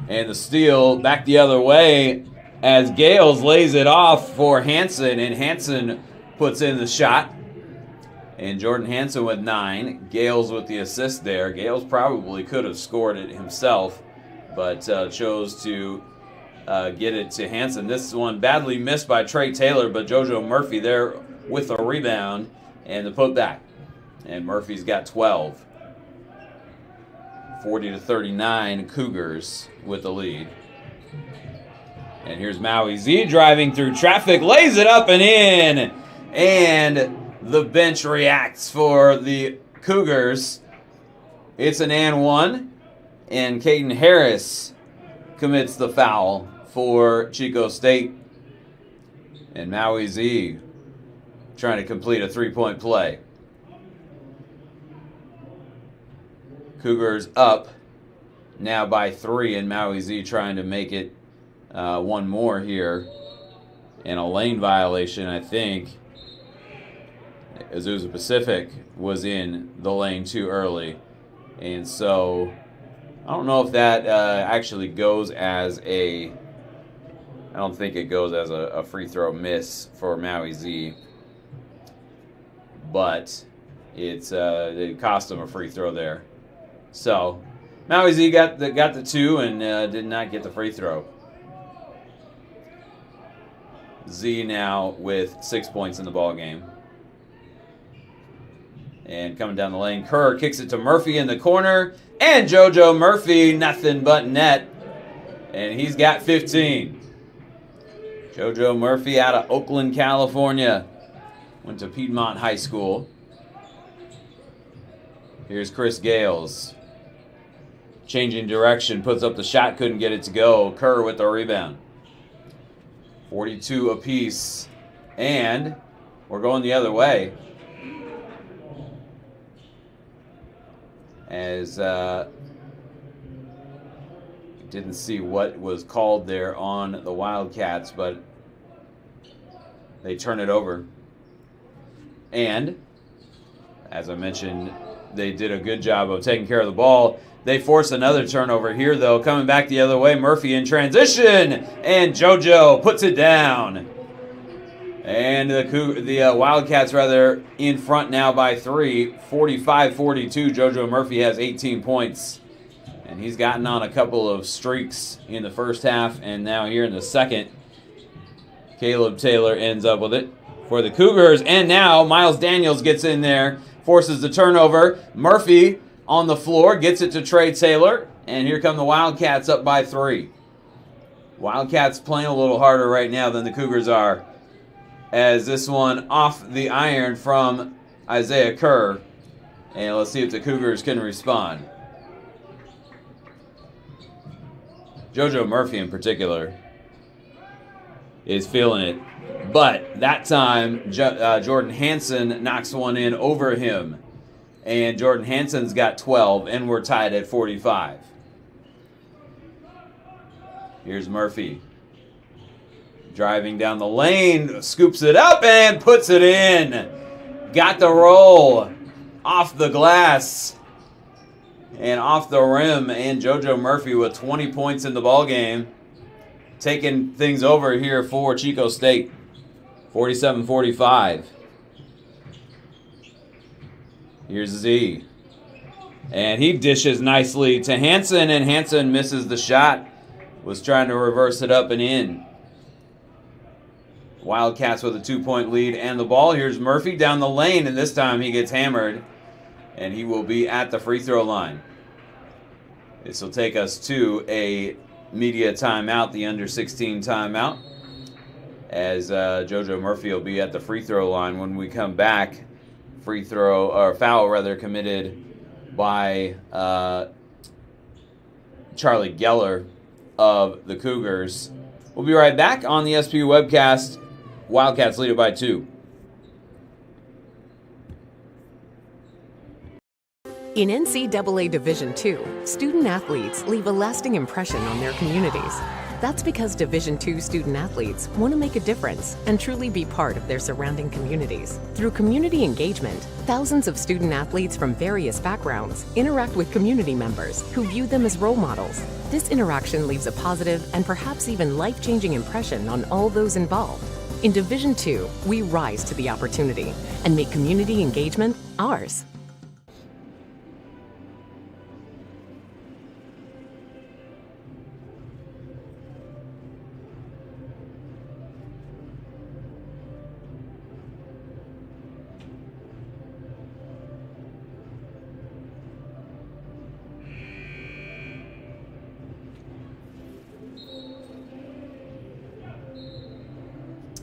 And the steal back the other way as Gales lays it off for Hanson, and Hanson puts in the shot. And Jordan Hanson with 9. Gales with the assist there. Gales probably could have scored it himself, but chose to get it to Hanson. This one badly missed by Trey Taylor, but JoJo Murphy there with a rebound and the putback. And Murphy's got 12. 40-39, Cougars with the lead. And here's Maui Z driving through traffic, lays it up and in. And the bench reacts for the Cougars. It's an and one, and Caden Harris commits the foul for Chico State. And Maui Z trying to complete a three-point play. Cougars up now by 3, and Maui Z trying to make it one more here. And a lane violation, I think. Azusa Pacific was in the lane too early. And so I don't know if that actually goes as I don't think it goes as a free throw miss for Maui Z. But it cost them a free throw there. So Maui Z got the 2 and did not get the free throw. Z now with 6 points in the ball game. And coming down the lane, Kerr kicks it to Murphy in the corner. And JoJo Murphy, nothing but net. And he's got 15. JoJo Murphy out of Oakland, California. Went to Piedmont High School. Here's Chris Gales. Changing direction, puts up the shot, couldn't get it to go. Kerr with the rebound. 42 apiece. And we're going the other way. As didn't see what was called there on the Wildcats, but they turn it over. And as I mentioned, they did a good job of taking care of the ball. They force another turnover here, though. Coming back the other way, Murphy in transition, and JoJo puts it down. And the Wildcats, rather, in front now by 3, 45-42. JoJo Murphy has 18 points. And he's gotten on a couple of streaks in the first half, and now here in the second, Caleb Taylor ends up with it for the Cougars. And now Miles Daniels gets in there, forces the turnover. Murphy on the floor, gets it to Trey Taylor, and here come the Wildcats up by 3. Wildcats playing a little harder right now than the Cougars are, as this one off the iron from Isaiah Kerr. And let's see if the Cougars can respond. JoJo Murphy in particular is feeling it. But that time, Jordan Hansen knocks one in over him. And Jordan Hansen's got 12, and we're tied at 45. Here's Murphy. Driving down the lane, scoops it up and puts it in. Got the roll off the glass and off the rim. And JoJo Murphy with 20 points in the ballgame, taking things over here for Chico State. 47-45. Here's Z. And he dishes nicely to Hansen, and Hansen misses the shot. Was trying to reverse it up and in. Wildcats with a 2-point lead and the ball. Here's Murphy down the lane, and this time he gets hammered, and he will be at the free throw line. This will take us to a media timeout, the under 16 timeout, as JoJo Murphy will be at the free throw line. When we come back, free throw, or foul rather, committed by Charlie Geller of the Cougars. We'll be right back on the SPU webcast. Wildcats lead it by 2. In NCAA Division II, student athletes leave a lasting impression on their communities. That's because Division II student athletes want to make a difference and truly be part of their surrounding communities. Through community engagement, thousands of student athletes from various backgrounds interact with community members who view them as role models. This interaction leaves a positive and perhaps even life-changing impression on all those involved. In Division II, we rise to the opportunity and make community engagement ours.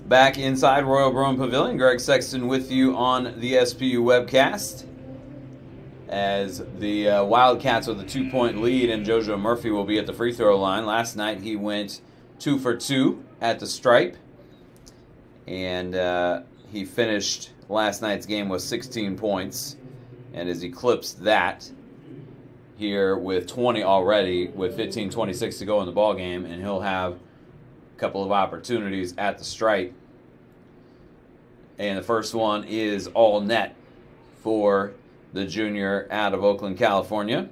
Back inside Royal Brown Pavilion, Greg Sexton with you on the SPU webcast, as the Wildcats with a 2-point lead, and JoJo Murphy will be at the free throw line. Last night he went 2 for 2 at the stripe, and he finished last night's game with 16 points, and has eclipsed that here with 20 already, with 15:26 to go in the ball game, and he'll have a couple of opportunities at the stripe. And the first one is all net for the junior out of Oakland, California.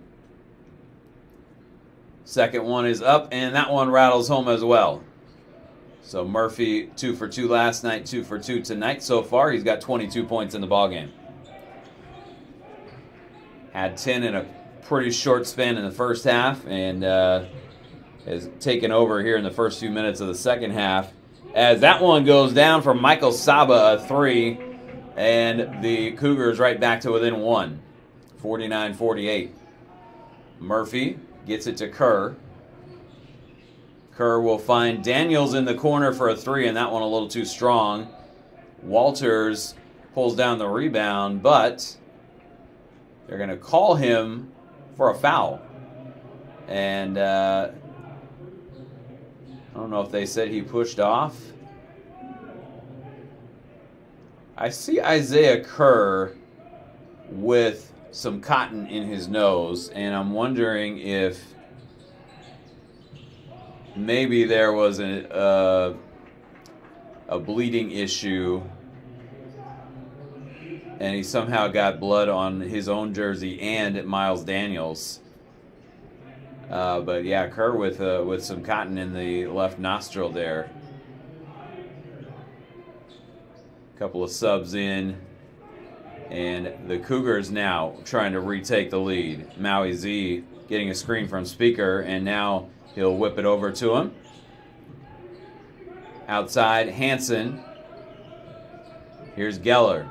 Second one is up, and that one rattles home as well. So Murphy 2 for 2 last night, 2 for 2 tonight. So far, he's got 22 points in the ballgame. Had 10 in a pretty short span in the first half, and has taken over here in the first few minutes of the second half, as that one goes down for Michael Saba, a 3, and the Cougars right back to within 1, 49-48. Murphy gets it to Kerr. Kerr will find Daniels in the corner for a 3, and that one a little too strong. Walters pulls down the rebound, but they're going to call him for a foul. And I don't know if they said he pushed off I see Isaiah Kerr with some cotton in his nose, and I'm wondering if maybe there was a bleeding issue and he somehow got blood on his own jersey and Miles Daniels. But yeah, Kerr with some cotton in the left nostril there. Couple of subs in, and the Cougars now trying to retake the lead. Maui Z getting a screen from Speaker, and now he'll whip it over to him. Outside, Hansen. Here's Geller.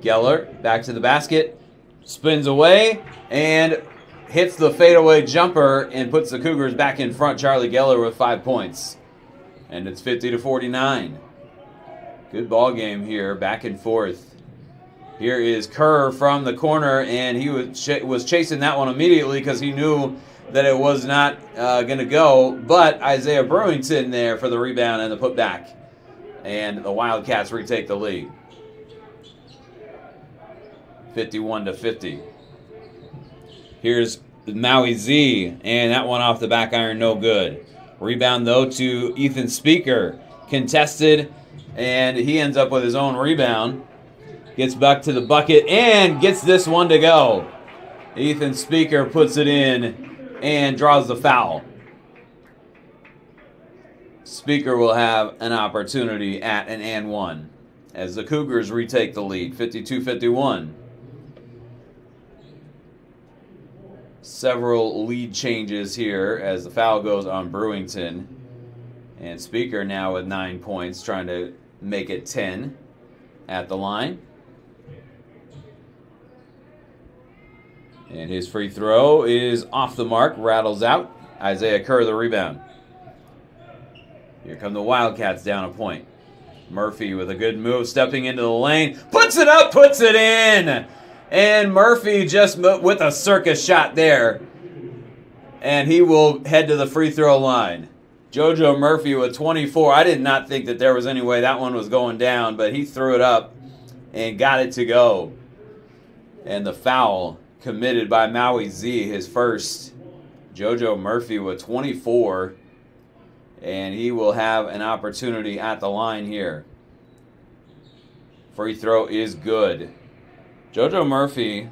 Geller back to the basket, spins away, and hits the fadeaway jumper and puts the Cougars back in front. Charlie Geller with 5 points. And it's 50-49. Good ball game here, back and forth. Here is Kerr from the corner, and he was chasing that one immediately because he knew that it was not going to go. But Isaiah Brewington there for the rebound and the putback. And the Wildcats retake the lead. 51-50. Here's Maui Z, and that one off the back iron, no good. Rebound, though, to Ethan Speaker. Contested, and he ends up with his own rebound. Gets back to the bucket and gets this one to go. Ethan Speaker puts it in and draws the foul. Speaker will have an opportunity at an and one as the Cougars retake the lead, 52-51. Several lead changes here as the foul goes on Brewington. And Speaker now with 9 points, trying to make it 10 at the line. And his free throw is off the mark, rattles out. Isaiah Kerr the rebound. Here come the Wildcats down a point. Murphy with a good move, stepping into the lane. Puts it up, puts it in! And Murphy just with a circus shot there. And he will head to the free throw line. JoJo Murphy with 24. I did not think that there was any way that one was going down, but he threw it up and got it to go. And the foul committed by Maui Z, his first. JoJo Murphy with 24. And he will have an opportunity at the line here. Free throw is good. JoJo Murphy,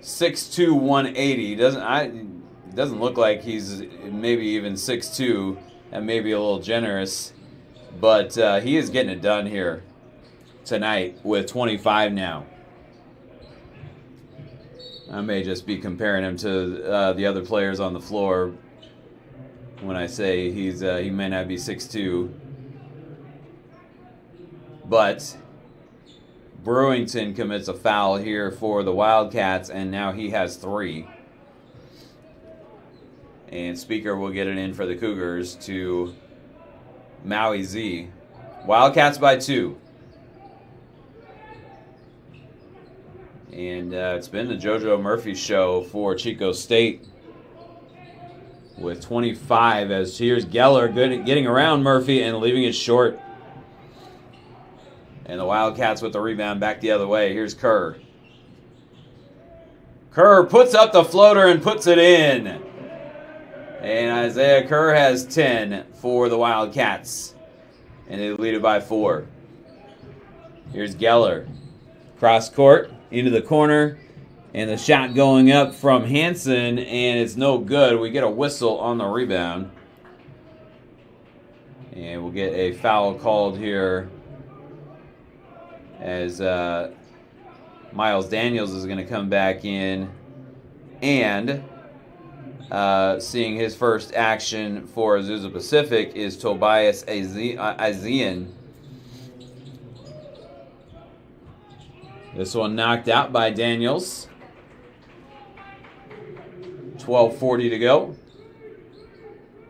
6'2", 180. Doesn't look like he's maybe even 6'2", and maybe a little generous. But he is getting it done here tonight with 25 now. I may just be comparing him to the other players on the floor when I say he may not be 6'2". But Brewington commits a foul here for the Wildcats, and now he has 3. And Speaker will get it in for the Cougars to Maui Z. Wildcats by 2. And it's been the JoJo Murphy show for Chico State with 25, as here's Geller good at getting around Murphy and leaving it short. And the Wildcats with the rebound back the other way. Here's Kerr. Kerr puts up the floater and puts it in. And Isaiah Kerr has 10 for the Wildcats. And they lead it by 4. Here's Geller. Cross court into the corner. And the shot going up from Hansen, and it's no good. We get a whistle on the rebound. And we'll get a foul called here as Miles Daniels is going to come back in. And seeing his first action for Azusa Pacific is Tobias Azian. This one knocked out by Daniels. 12:40 to go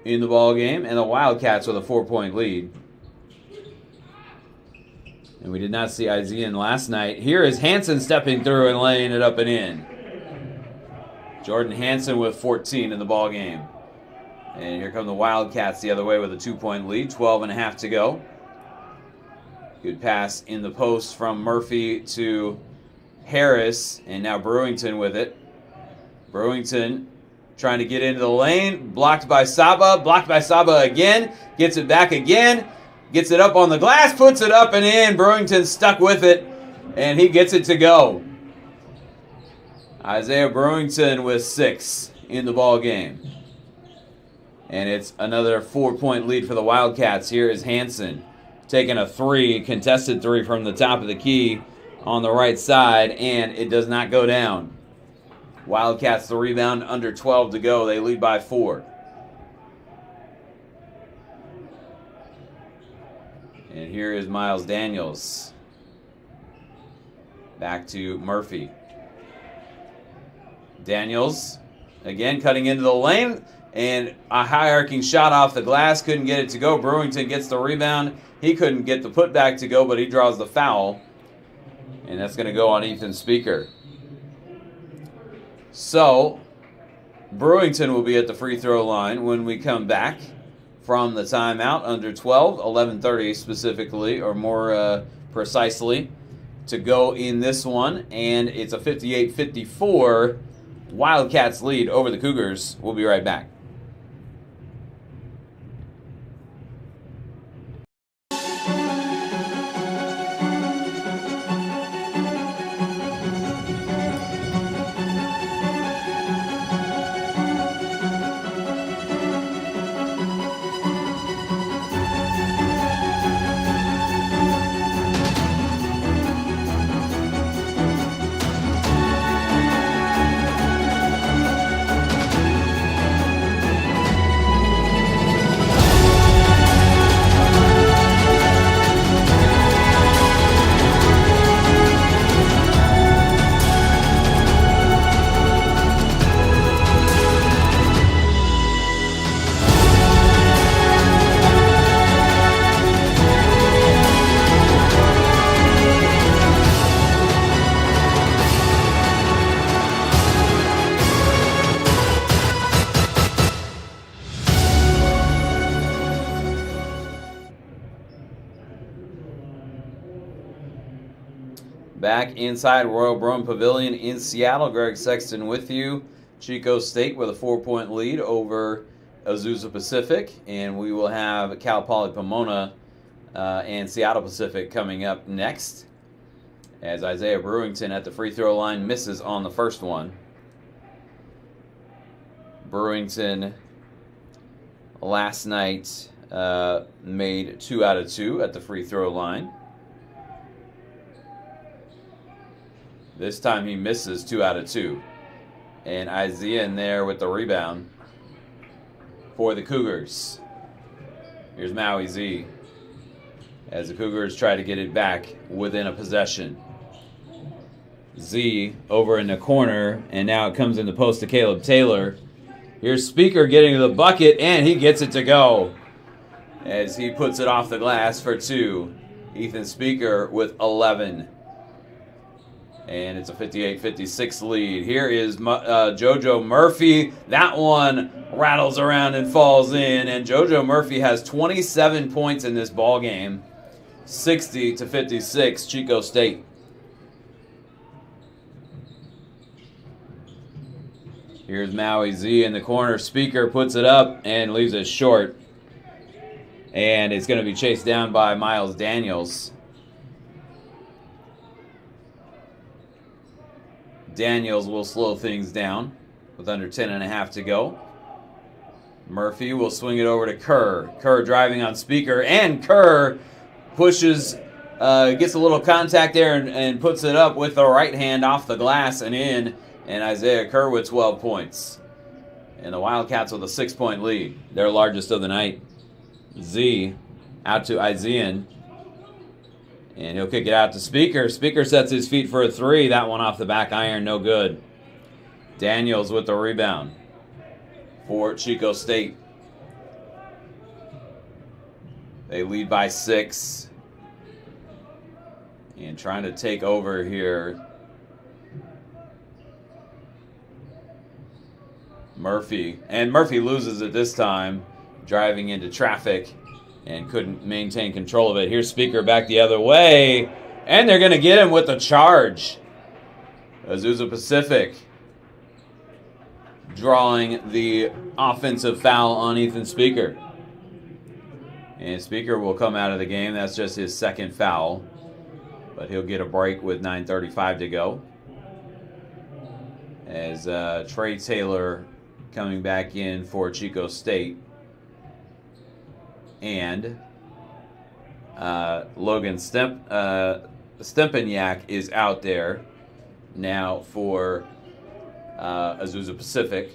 in the ball game, and the Wildcats with a 4-point lead. And we did not see Azian last night. Here is Hansen stepping through and laying it up and in. Jordan Hansen with 14 in the ball game. And here come the Wildcats the other way with a 2-point lead. 12.5 to go. Good pass in the post from Murphy to Harris, and now Brewington with it. Brewington trying to get into the lane, blocked by Saba again, gets it back again, gets it up on the glass, puts it up and in. Brewington stuck with it, and he gets it to go. Isaiah Brewington with 6 in the ball game. And it's another 4-point lead for the Wildcats. Here is Hansen taking a 3, contested 3 from the top of the key on the right side, and it does not go down. Wildcats the rebound, under 12 to go. They lead by 4. And here is Miles Daniels. Back to Murphy. Daniels, again, cutting into the lane, and a high-arcing shot off the glass. Couldn't get it to go. Brewington gets the rebound. He couldn't get the putback to go, but he draws the foul. And that's going to go on Ethan Speaker. So, Brewington will be at the free throw line when we come back from the timeout. Under 12, 11:30 specifically, or more precisely, to go in this one. And it's a 58-54 Wildcats lead over the Cougars. We'll be right back. Back inside Royal Brown Pavilion in Seattle. Greg Sexton with you. Chico State with a 4-point lead over Azusa Pacific. And we will have Cal Poly Pomona and Seattle Pacific coming up next. As Isaiah Brewington at the free throw line misses on the first one. Brewington last night made 2 out of 2 at the free throw line. This time he misses 2 out of 2. And Isaiah in there with the rebound for the Cougars. Here's Maui Z as the Cougars try to get it back within a possession. Z over in the corner, and now it comes in the post to Caleb Taylor. Here's Speaker getting to the bucket, and he gets it to go as he puts it off the glass for 2. Ethan Speaker with 11. And it's a 58-56 lead. Here is JoJo Murphy. That one rattles around and falls in. And JoJo Murphy has 27 points in this ball game. 60-56, Chico State. Here's Maui Z in the corner. Speaker puts it up and leaves it short. And it's going to be chased down by Miles Daniels. Daniels will slow things down with under 10.5 to go. Murphy will swing it over to Kerr. Kerr driving on Speaker, and Kerr pushes, gets a little contact there and puts it up with the right hand off the glass and in. And Isaiah Kerr with 12 points. And the Wildcats with a 6-point lead, their largest of the night. Z out to Isaiah. And he'll kick it out to Speaker. Speaker sets his feet for a 3. That one off the back iron, no good. Daniels with the rebound for Chico State. They lead by 6. And trying to take over here. Murphy. And Murphy loses it this time, driving into traffic and couldn't maintain control of it. Here's Speaker back the other way, and they're going to get him with the charge. Azusa Pacific drawing the offensive foul on Ethan Speaker. And Speaker will come out of the game. That's just his second foul. But he'll get a break with 9:35 to go. As Trey Taylor coming back in for Chico State. And Logan Stempeniak is out there now for Azusa Pacific.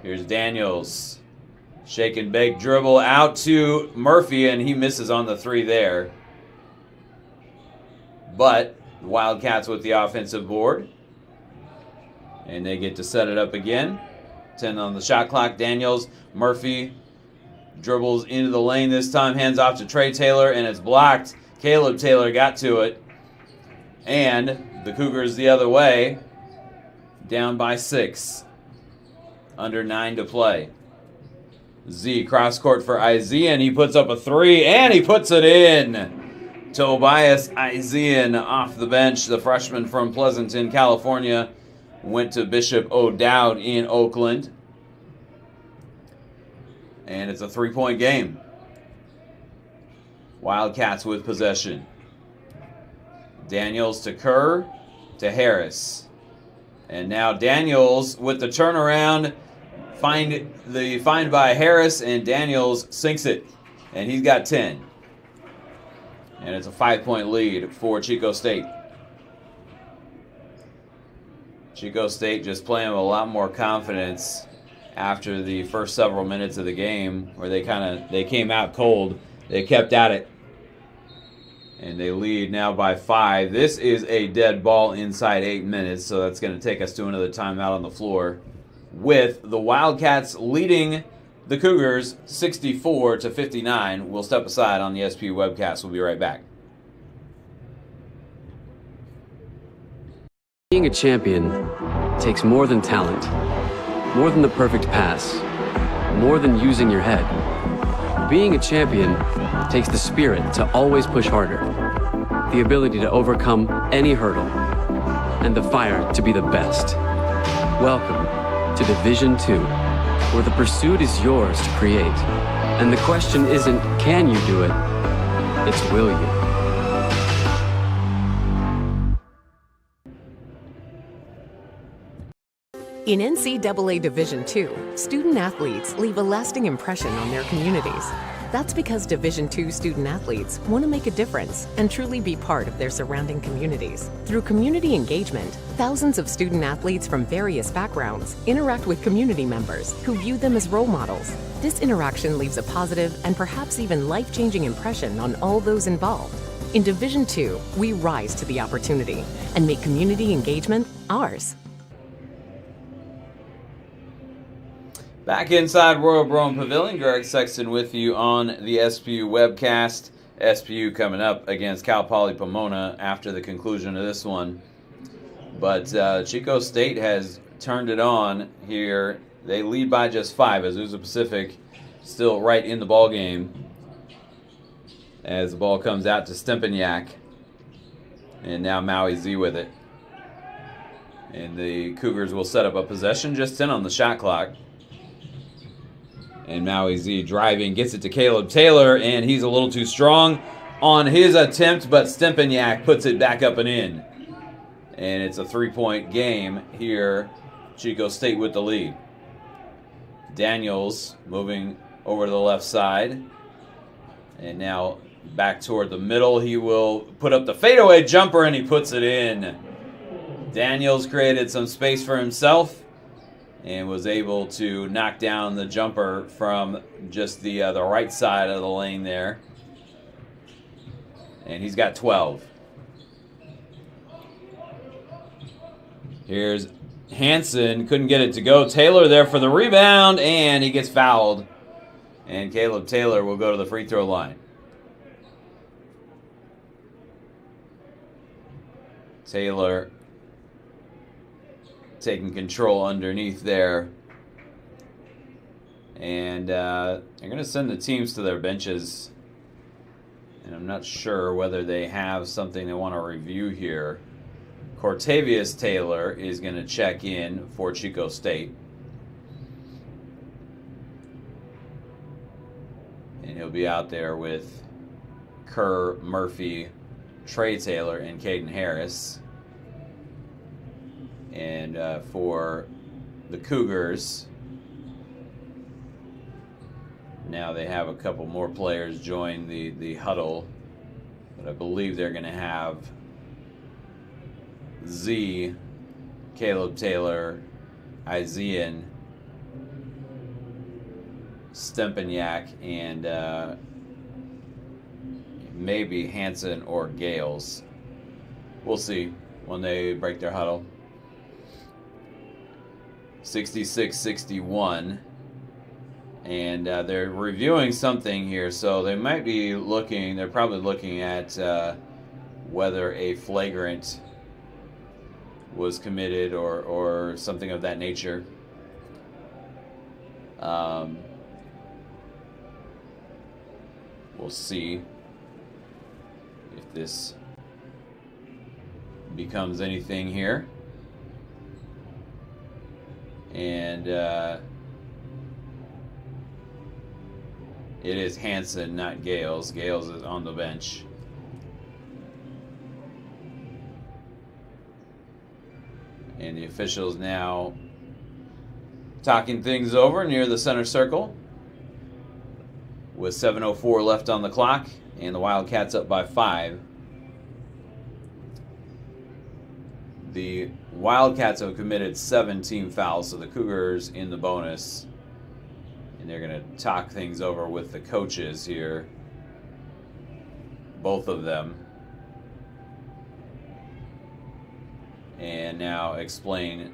Here's Daniels. Shake and bake dribble out to Murphy, and he misses on the three there. But the Wildcats with the offensive board. And they get to set it up again. 10 on the shot clock. Daniels, Murphy dribbles into the lane this time. Hands off to Trey Taylor, and it's blocked. Caleb Taylor got to it. And the Cougars the other way. Down by 6. Under 9 to play. Z cross court for Isian. He puts up a three, and he puts it in. Tobias Isian off the bench. The freshman from Pleasanton, California, went to Bishop O'Dowd in Oakland. And it's a 3-point game. Wildcats with possession. Daniels to Kerr to Harris. And now Daniels with the turnaround. Find by Harris, and Daniels sinks it. And he's got 10. And it's a 5-point lead for Chico State. Chico State just playing with a lot more confidence after the first several minutes of the game, where they came out cold. They kept at it. And they lead now by 5. This is a dead ball inside 8 minutes, so that's going to take us to another timeout on the floor, with the Wildcats leading the Cougars 64-59. We'll step aside on the SPU webcast. We'll be right back. Being a champion takes more than talent, more than the perfect pass, more than using your head. Being a champion takes the spirit to always push harder, the ability to overcome any hurdle, and the fire to be the best. Welcome to Division 2, where the pursuit is yours to create. And the question isn't, can you do it? It's, will you? In NCAA Division II, student-athletes leave a lasting impression on their communities. That's because Division II student-athletes want to make a difference and truly be part of their surrounding communities. Through community engagement, thousands of student-athletes from various backgrounds interact with community members who view them as role models. This interaction leaves a positive and perhaps even life-changing impression on all those involved. In Division II, we rise to the opportunity and make community engagement ours. Back inside Royal Brougham Pavilion, Greg Sexton with you on the SPU webcast. SPU coming up against Cal Poly Pomona after the conclusion of this one. But Chico State has turned it on here. They lead by just 5. Azusa Pacific still right in the ball game. As the ball comes out to Stempeniak. And now Maui Z with it. And the Cougars will set up a possession, just 10 on the shot clock. And Maui Z driving, gets it to Caleb Taylor, and he's a little too strong on his attempt, but Stempeniak puts it back up and in. And it's a 3-point game here. Chico State with the lead. Daniels moving over to the left side. And now back toward the middle. He will put up the fadeaway jumper, and he puts it in. Daniels created some space for himself and was able to knock down the jumper from just the right side of the lane there. And he's got 12. Here's Hansen, couldn't get it to go. Taylor there for the rebound, and he gets fouled. And Caleb Taylor will go to the free throw line. Taylor taking control underneath there. And they're going to send the teams to their benches. And I'm not sure whether they have something they want to review here. Cortavius Taylor is going to check in for Chico State. And he'll be out there with Kerr, Murphy, Trey Taylor, and Caden Harris. And for the Cougars, now they have a couple more players join the huddle. But I believe they're going to have Z, Caleb Taylor, Isian, Stempaniak, and maybe Hansen or Gales. We'll see when they break their huddle. 66-61. And they're reviewing something here, so they might be looking, they're probably looking at whether a flagrant was committed or something of that nature. We'll see if this becomes anything here. And it is Hansen, not Gales. Gales is on the bench. And the officials now talking things over near the center circle with 7:04 left on the clock, and the Wildcats up by 5. The Wildcats have committed 7 team fouls, so the Cougars in the bonus. And they're going to talk things over with the coaches here, both of them. And now explain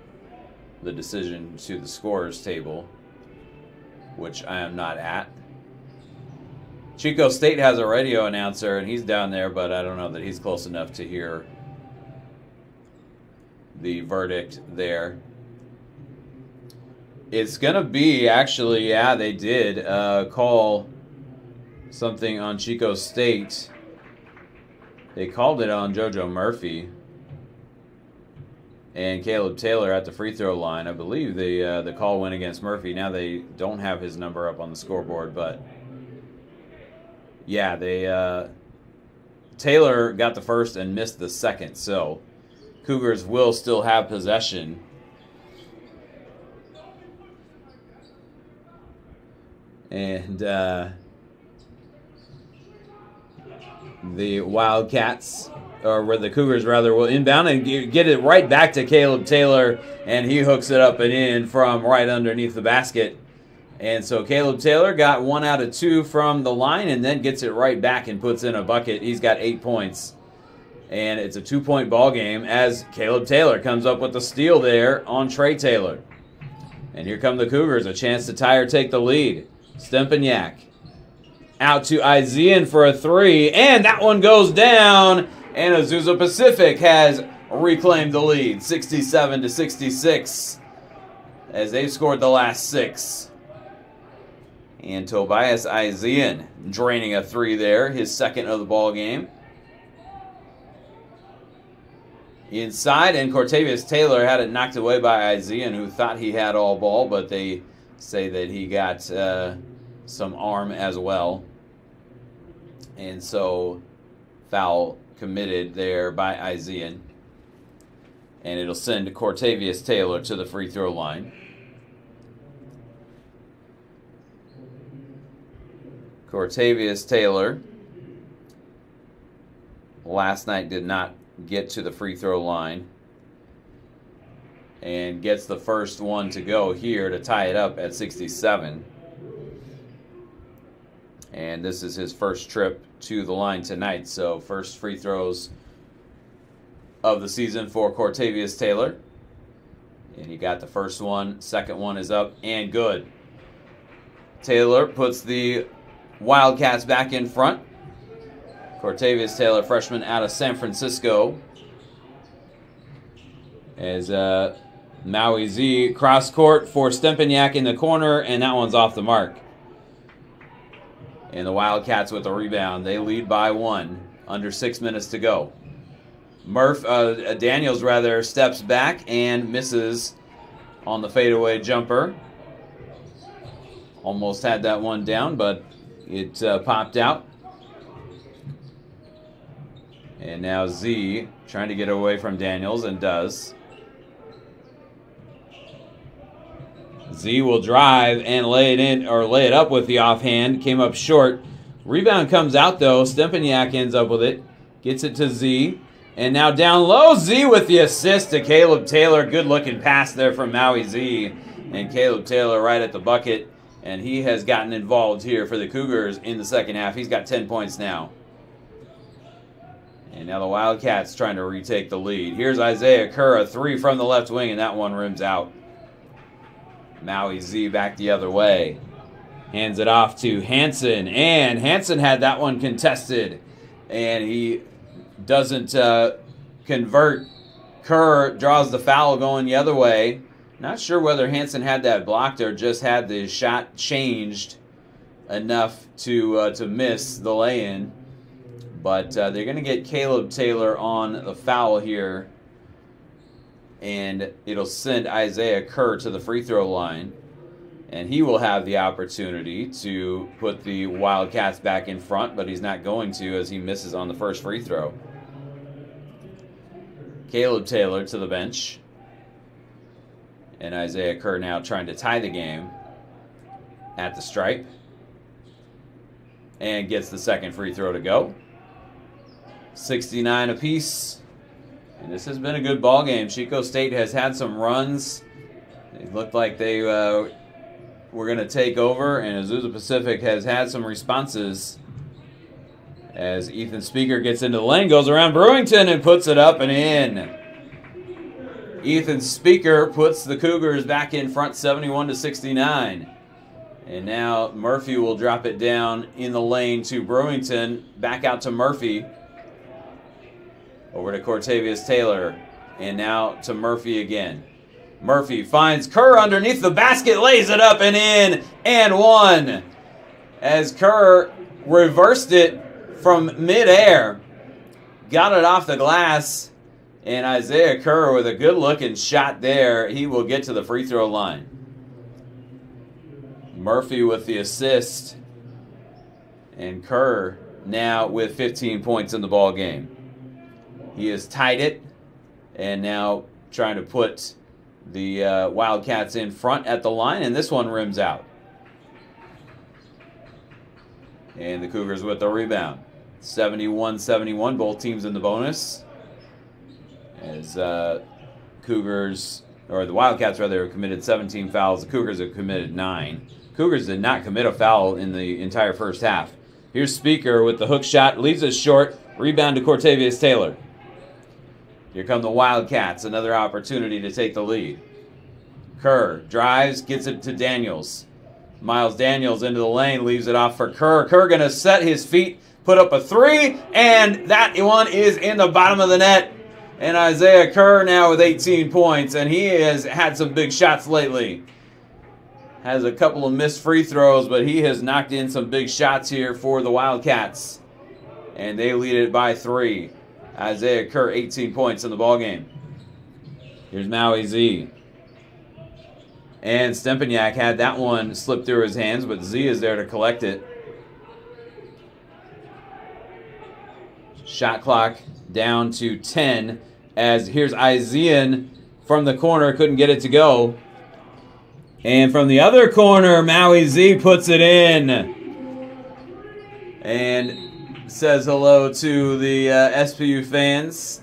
the decision to the scorers table, which I am not at. Chico State has a radio announcer, and he's down there, but I don't know that he's close enough to hear the verdict there. It's going to be, actually, yeah, they did call something on Chico State. They called it on JoJo Murphy and Caleb Taylor at the free throw line. I believe the call went against Murphy. Now they don't have his number up on the scoreboard, but yeah, they Taylor got the first and missed the second, so Cougars will still have possession. And the Wildcats, or where the Cougars rather, will inbound and get it right back to Caleb Taylor, and he hooks it up and in from right underneath the basket. And so Caleb Taylor got 1 out of 2 from the line and then gets it right back and puts in a bucket. He's got 8 points. And it's a 2-point ball game as Caleb Taylor comes up with the steal there on Trey Taylor. And here come the Cougars, a chance to tie or take the lead. Stempaniak out to Isian for a 3, and that one goes down, and Azusa Pacific has reclaimed the lead, 67-66, as they've scored the last 6. And Tobias Isian draining a 3 there, his second of the ball game. Inside, and Cortavius Taylor had it knocked away by Isian, who thought he had all ball, but they say that he got some arm as well. And so foul committed there by Isian. And it'll send Cortavius Taylor to the free throw line. Cortavius Taylor last night did not get to the free throw line and gets the first one to go here to tie it up at 67. And this is his first trip to the line tonight. So first free throws of the season for Cortavius Taylor. And he got the first one. Second one is up and good. Taylor puts the Wildcats back in front. Cortavius Taylor, freshman out of San Francisco, as Maui Z cross court for Stempaniak in the corner, and that one's off the mark. And the Wildcats with the rebound. They lead by 1. Under 6 minutes to go. Daniels steps back and misses on the fadeaway jumper. Almost had that one down, but it popped out. And now Z trying to get away from Daniels and does. Z will drive and lay it up with the offhand. Came up short. Rebound comes out though. Stempaniak ends up with it. Gets it to Z. And now down low, Z with the assist to Caleb Taylor. Good looking pass there from Maui Z. And Caleb Taylor right at the bucket. And he has gotten involved here for the Cougars in the second half. He's got 10 points now. And now the Wildcats trying to retake the lead. Here's Isaiah Kerr, a 3 from the left wing, and that one rims out. Maui Z back the other way. Hands it off to Hansen, and Hansen had that one contested. And he doesn't convert. Kerr draws the foul going the other way. Not sure whether Hansen had that blocked or just had the shot changed enough to miss the lay-in. But they're going to get Caleb Taylor on the foul here. And it'll send Isaiah Kerr to the free throw line. And he will have the opportunity to put the Wildcats back in front, but he's not going to as he misses on the first free throw. Caleb Taylor to the bench. And Isaiah Kerr now trying to tie the game at the stripe. And gets the second free throw to go. 69 apiece. And this has been a good ball game. Chico State has had some runs. It looked like they were going to take over, and Azusa Pacific has had some responses as Ethan Speaker gets into the lane, goes around Brewington and puts it up and in. Ethan Speaker puts the Cougars back in front 71-69. And now Murphy will drop it down in the lane to Brewington. Back out to Murphy. Over to Cortavius Taylor. And now to Murphy again. Murphy finds Kerr underneath the basket, lays it up and in, and one. As Kerr reversed it from midair. Got it off the glass. And Isaiah Kerr with a good-looking shot there. He will get to the free throw line. Murphy with the assist. And Kerr now with 15 points in the ball game. He has tied it. And now trying to put the Wildcats in front at the line. And this one rims out. And the Cougars with the rebound. 71-71, both teams in the bonus. As Cougars, or the Wildcats rather, have committed 17 fouls. The Cougars have committed 9. Cougars did not commit a foul in the entire first half. Here's Speaker with the hook shot. Leaves it short. Rebound to Cortavius Taylor. Here come the Wildcats. Another opportunity to take the lead. Kerr drives, gets it to Daniels. Miles Daniels into the lane, leaves it off for Kerr. Kerr going to set his feet, put up a 3, and that one is in the bottom of the net. And Isaiah Kerr now with 18 points, and he has had some big shots lately. Has a couple of missed free throws, but he has knocked in some big shots here for the Wildcats. And they lead it by 3. Isaiah Kerr, 18 points in the ballgame. Here's Maui Z. And Stempaniak had that one slip through his hands, but Z is there to collect it. Shot clock down to 10 as here's Isian from the corner, couldn't get it to go. And from the other corner, Maui Z puts it in. And says hello to the SPU fans.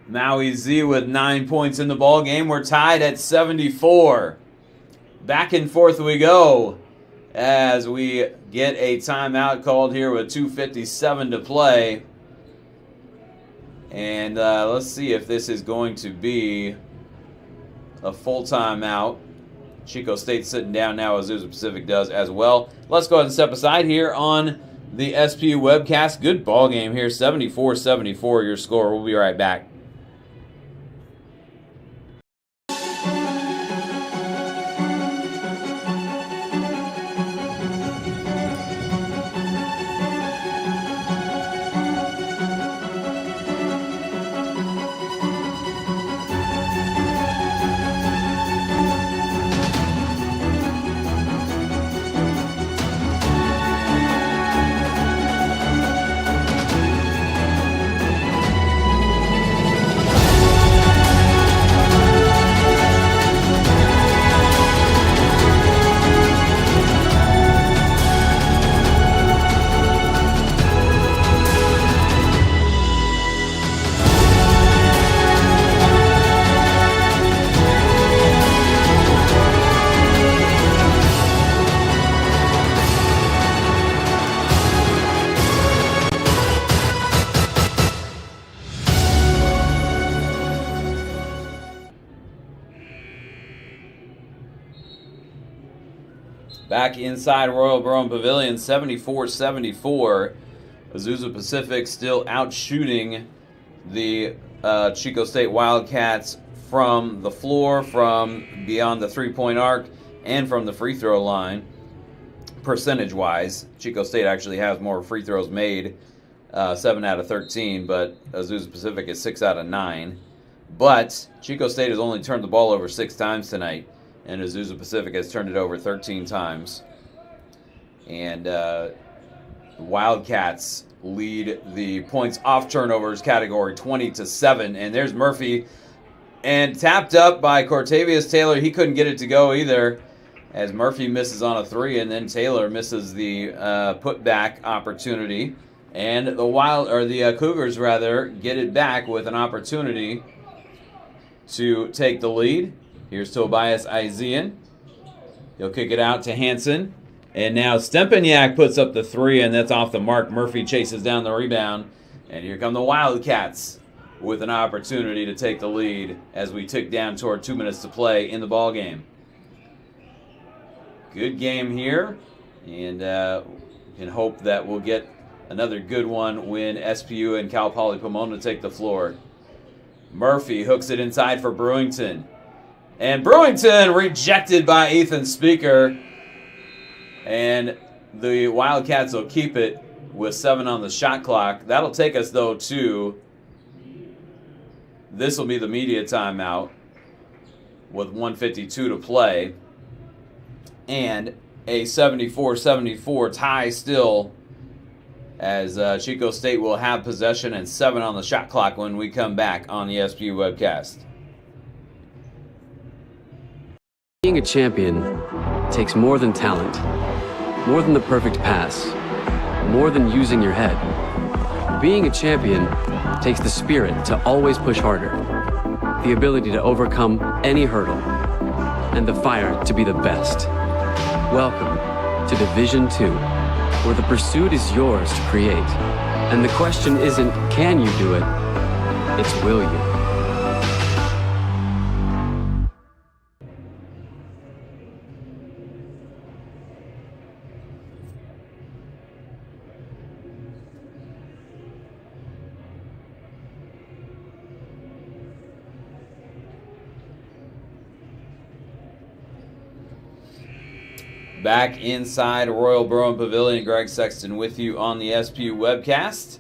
Maui Z with 9 points in the ball game. We're tied at 74. Back and forth we go as we get a timeout called here with 2:57 to play. And let's see if this is going to be a full timeout. Chico State's sitting down now, Azusa Pacific does as well. Let's go ahead and step aside here on the SPU webcast. Good ball game here, 74-74 your score. We'll be right back. Back inside Royal Brougham Pavilion, 74-74. Azusa Pacific still out shooting the Chico State Wildcats from the floor, from beyond the three-point arc, and from the free throw line. Percentage-wise, Chico State actually has more free throws made, 7 out of 13, but Azusa Pacific is 6 out of 9. But Chico State has only turned the ball over 6 times tonight, and Azusa Pacific has turned it over 13 times. And Wildcats lead the points off turnovers category 20-7. And there's Murphy, and tapped up by Cortavius Taylor. He couldn't get it to go either, as Murphy misses on a 3, and then Taylor misses the putback opportunity. And the Cougars get it back with an opportunity to take the lead. Here's Tobias Izian. He'll kick it out to Hansen. And now Stempaniak puts up the 3, and that's off the mark. Murphy chases down the rebound. And here come the Wildcats with an opportunity to take the lead as we tick down toward 2 minutes to play in the ball game. Good game here, and can hope that we'll get another good one when SPU and Cal Poly Pomona take the floor. Murphy hooks it inside for Brewington. And Brewington rejected by Ethan Speaker. And the Wildcats will keep it with 7 on the shot clock. That'll take us, though, to... This will be the media timeout with 1:52 to play. And a 74-74 tie still, as Chico State will have possession and 7 on the shot clock when we come back on the SPU webcast. Being a champion takes more than talent, more than the perfect pass, more than using your head. Being a champion takes the spirit to always push harder, the ability to overcome any hurdle, and the fire to be the best. Welcome to Division 2, where the pursuit is yours to create. And the question isn't, can you do it? It's, will you? Back inside Royal Brougham Pavilion, Greg Sexton with you on the SPU webcast.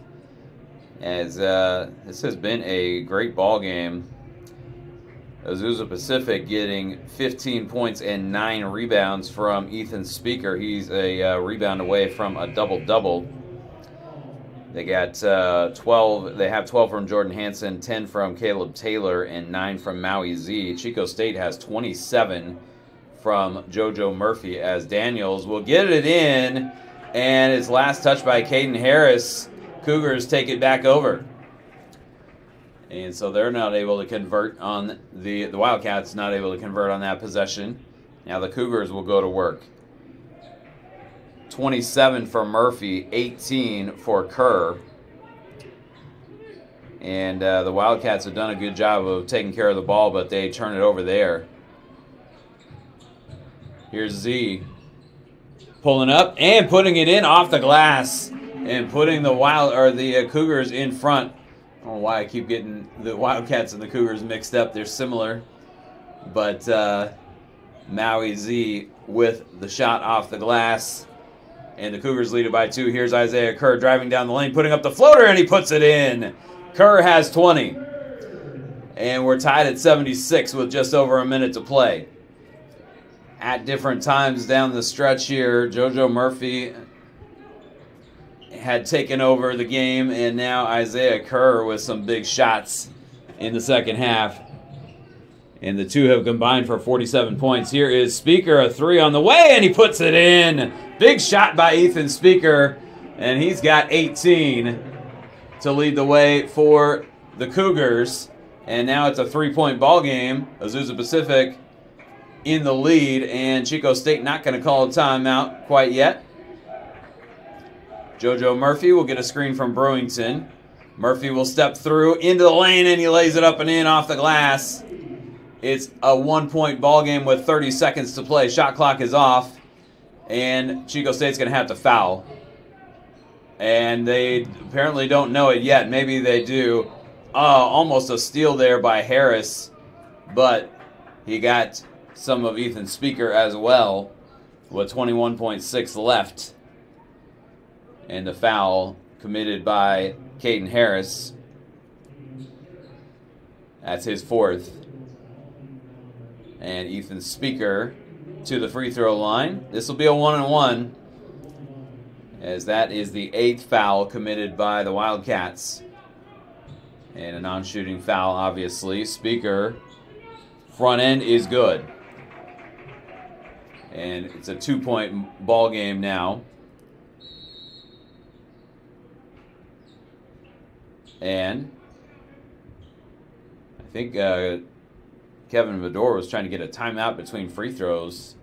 As this has been a great ball game. Azusa Pacific getting 15 points and 9 rebounds from Ethan Speaker. He's a rebound away from a double-double. They got 12. They have 12 from Jordan Hansen, 10 from Caleb Taylor, and 9 from Maui Z. Chico State has 27 from JoJo Murphy, as Daniels will get it in, and his last touch by Caden Harris. Cougars take it back over. And so they're not able to convert on the Wildcats not able to convert on that possession. Now the Cougars will go to work. 27 for Murphy, 18 for Kerr. And the Wildcats have done a good job of taking care of the ball, but they turn it over there. Here's Z pulling up and putting it in off the glass and putting the Cougars in front. I don't know why I keep getting the Wildcats and the Cougars mixed up. They're similar. But Maui Z with the shot off the glass. And the Cougars lead it by 2. Here's Isaiah Kerr driving down the lane, putting up the floater, and he puts it in. Kerr has 20. And we're tied at 76 with just over a minute to play. At different times down the stretch here, JoJo Murphy had taken over the game, and now Isaiah Kerr with some big shots in the second half. And the two have combined for 47 points. Here is Speaker, a 3 on the way, and he puts it in. Big shot by Ethan Speaker, and he's got 18 to lead the way for the Cougars. And now it's a 3-point ball game. Azusa Pacific in the lead, and Chico State not going to call a timeout quite yet. JoJo Murphy will get a screen from Brewington. Murphy will step through into the lane, and he lays it up and in off the glass. It's a 1-point ball game with 30 seconds to play. Shot clock is off. and Chico State's going to have to foul. And they apparently don't know it yet. Maybe they do. Almost a steal there by Harris, but he got some of Ethan Speaker as well with 21.6 left. And the foul committed by Caden Harris. That's his fourth. And Ethan Speaker to the free throw line. This will be a 1-and-1, as that is the 8th foul committed by the Wildcats. And a non-shooting foul, obviously. Speaker, front end is good. And it's a 2-point ball game now. And I think Kevin Medor was trying to get a timeout between free throws.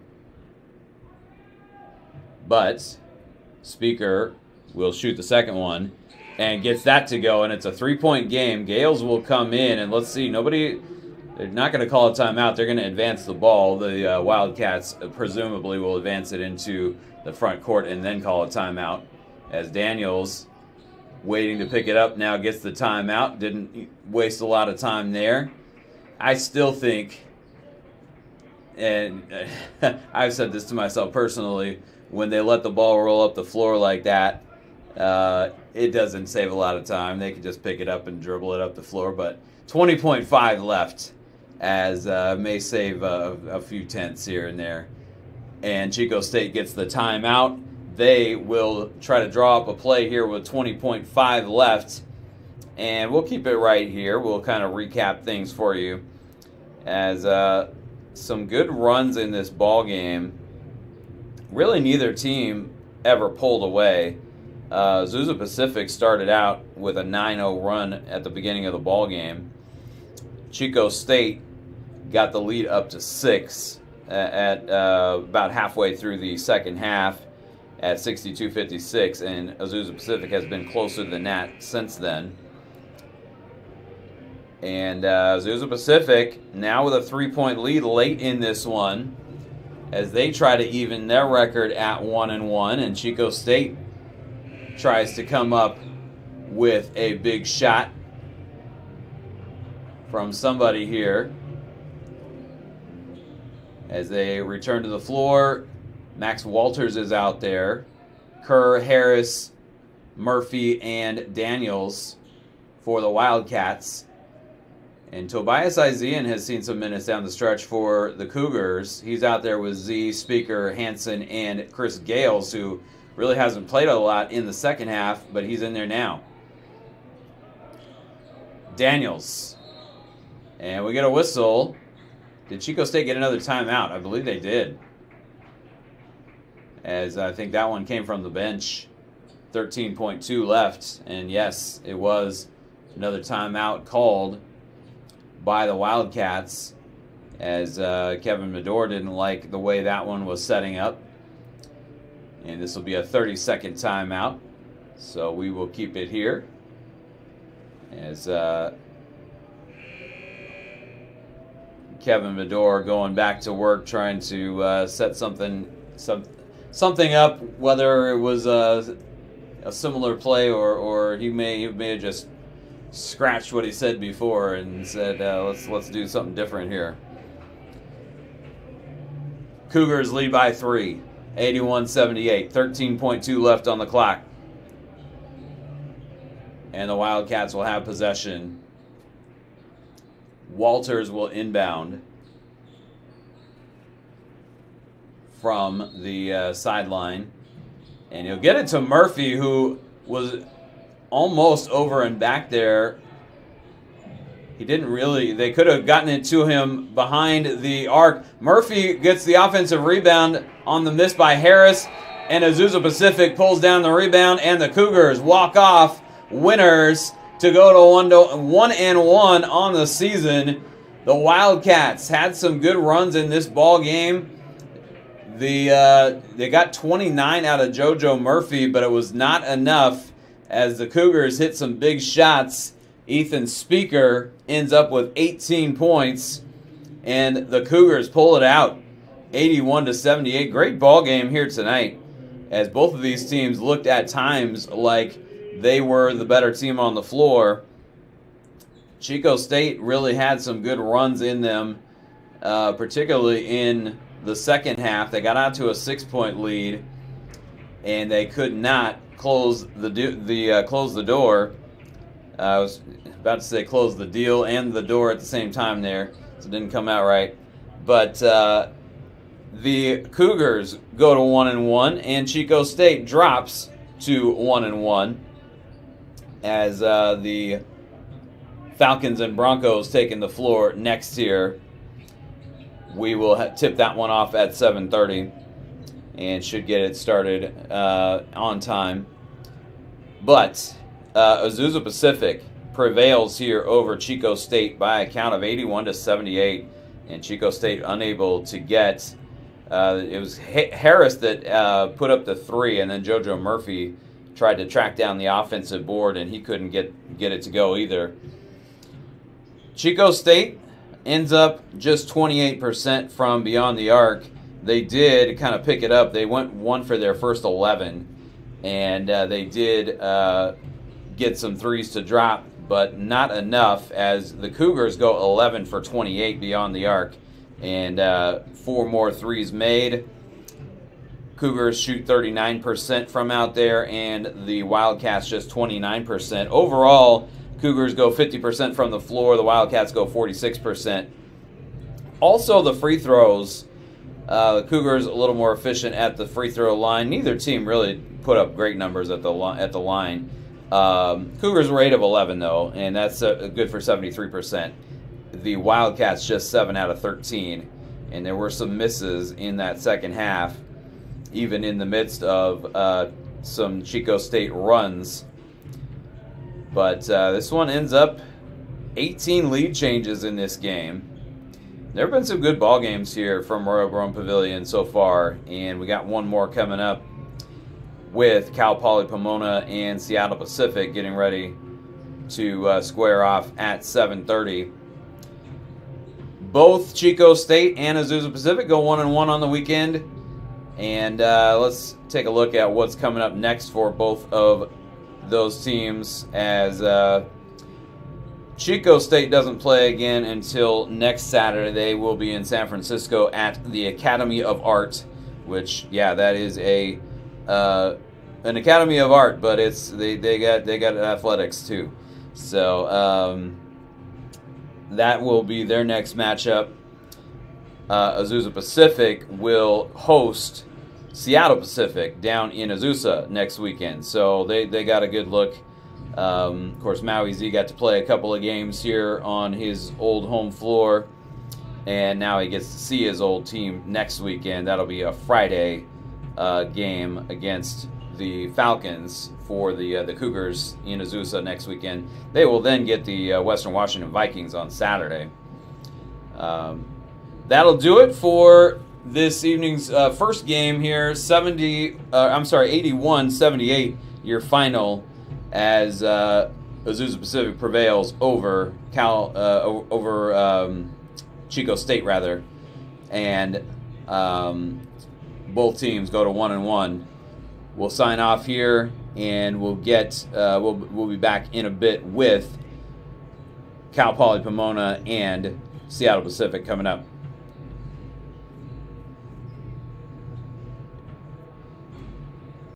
But Speaker will shoot the second one and gets that to go, and it's a 3-point game. Gales will come in, and let's see, they're not going to call a timeout. They're going to advance the ball. The Wildcats presumably will advance it into the front court and then call a timeout, as Daniels, waiting to pick it up, now gets the timeout. Didn't waste a lot of time there. I still think, and I've said this to myself personally, when they let the ball roll up the floor like that, it doesn't save a lot of time. They can just pick it up and dribble it up the floor. But 20.5 left, as may save a few tenths here and there. And Chico State gets the timeout. They will try to draw up a play here with 20.5 left. And we'll keep it right here. We'll kind of recap things for you, as some good runs in this ball game. Really, neither team ever pulled away. Azusa Pacific started out with a 9-0 run at the beginning of the ball game. Chico State got the lead up to 6 at about halfway through the second half at 62-56, and Azusa Pacific has been closer than that since then. And Azusa Pacific now with a 3-point lead late in this one, as they try to even their record at 1-1, and Chico State tries to come up with a big shot from somebody here. As they return to the floor, Max Walters is out there. Kerr, Harris, Murphy, and Daniels for the Wildcats. And Tobias Isian has seen some minutes down the stretch for the Cougars. He's out there with Z, Speaker, Hansen, and Chris Gales, who really hasn't played a lot in the second half, but he's in there now. Daniels. And we get a whistle. Did Chico State get another timeout? I believe they did, as I think that one came from the bench. 13.2 left. And yes, it was another timeout called by the Wildcats, as Kevin Medor didn't like the way that one was setting up. And this will be a 30-second timeout, so we will keep it here, as Kevin Medor going back to work, trying to set something up, whether it was a similar play or he may have just scratched what he said before and said, let's do something different here. Cougars lead by 3, 81-78, 13.2 left on the clock. And the Wildcats will have possession. Walters will inbound from the sideline. And he'll get it to Murphy, who was almost over and back there. He didn't really, they could have gotten it to him behind the arc. Murphy gets the offensive rebound on the miss by Harris, and Azusa Pacific pulls down the rebound, and the Cougars walk off winners to go to 1-1 on the season. The Wildcats had some good runs in this ball game. They got 29 out of JoJo Murphy, but it was not enough, as the Cougars hit some big shots. Ethan Speaker ends up with 18 points, and the Cougars pull it out. 81-78. Great ball game here tonight, as both of these teams looked at times like they were the better team on the floor. Chico State really had some good runs in them, particularly in the second half. They got out to a 6-point lead, and they could not close the door. I was about to say close the deal and the door at the same time there, so it didn't come out right. But the Cougars go to 1-1, and Chico State drops to 1-1 as the Falcons and Broncos taking the floor next here. We will tip that one off at 7:30 and should get it started on time. But Azusa Pacific prevails here over Chico State by a count of 81-78, and Chico State unable to get. It was Harris that put up the 3, and then JoJo Murphy tried to track down the offensive board, and he couldn't get it to go either. Chico State ends up just 28% from beyond the arc. They did kind of pick it up. They went 1 for their first 11, and they did get some threes to drop, but not enough, as the Cougars go 11 for 28 beyond the arc, and 4 more threes made. Cougars shoot 39% from out there, and the Wildcats just 29%. Overall, Cougars go 50% from the floor. The Wildcats go 46%. Also, the free throws. The Cougars a little more efficient at the free throw line. Neither team really put up great numbers at the line. Cougars were 8 of 11, though, and that's good for 73%. The Wildcats just 7 out of 13, and there were some misses in that second half, even in the midst of some Chico State runs. But this one ends up 18 lead changes in this game. There have been some good ball games here from Royal Brown Pavilion so far, and we got one more coming up with Cal Poly Pomona and Seattle Pacific getting ready to square off at 7:30. Both Chico State and Azusa Pacific go 1-1 on the weekend, and let's take a look at what's coming up next for both of those teams, as Chico State doesn't play again until next Saturday. They will be in San Francisco at the Academy of Art, which, yeah, that is an Academy of Art, but it's they got athletics too. So that will be their next matchup. Azusa Pacific will host Seattle Pacific down in Azusa next weekend, so they got a good look. Of course, Maui Z got to play a couple of games here on his old home floor, and now he gets to see his old team next weekend. That'll be a Friday game against the Falcons for the Cougars in Azusa next weekend. They will then get the Western Washington Vikings on Saturday. That'll do it for this evening's first game here. 81-78, your final, as Azusa Pacific prevails over Chico State, rather, and both teams go to 1-1. We'll sign off here, and we'll be back in a bit with Cal Poly Pomona and Seattle Pacific coming up.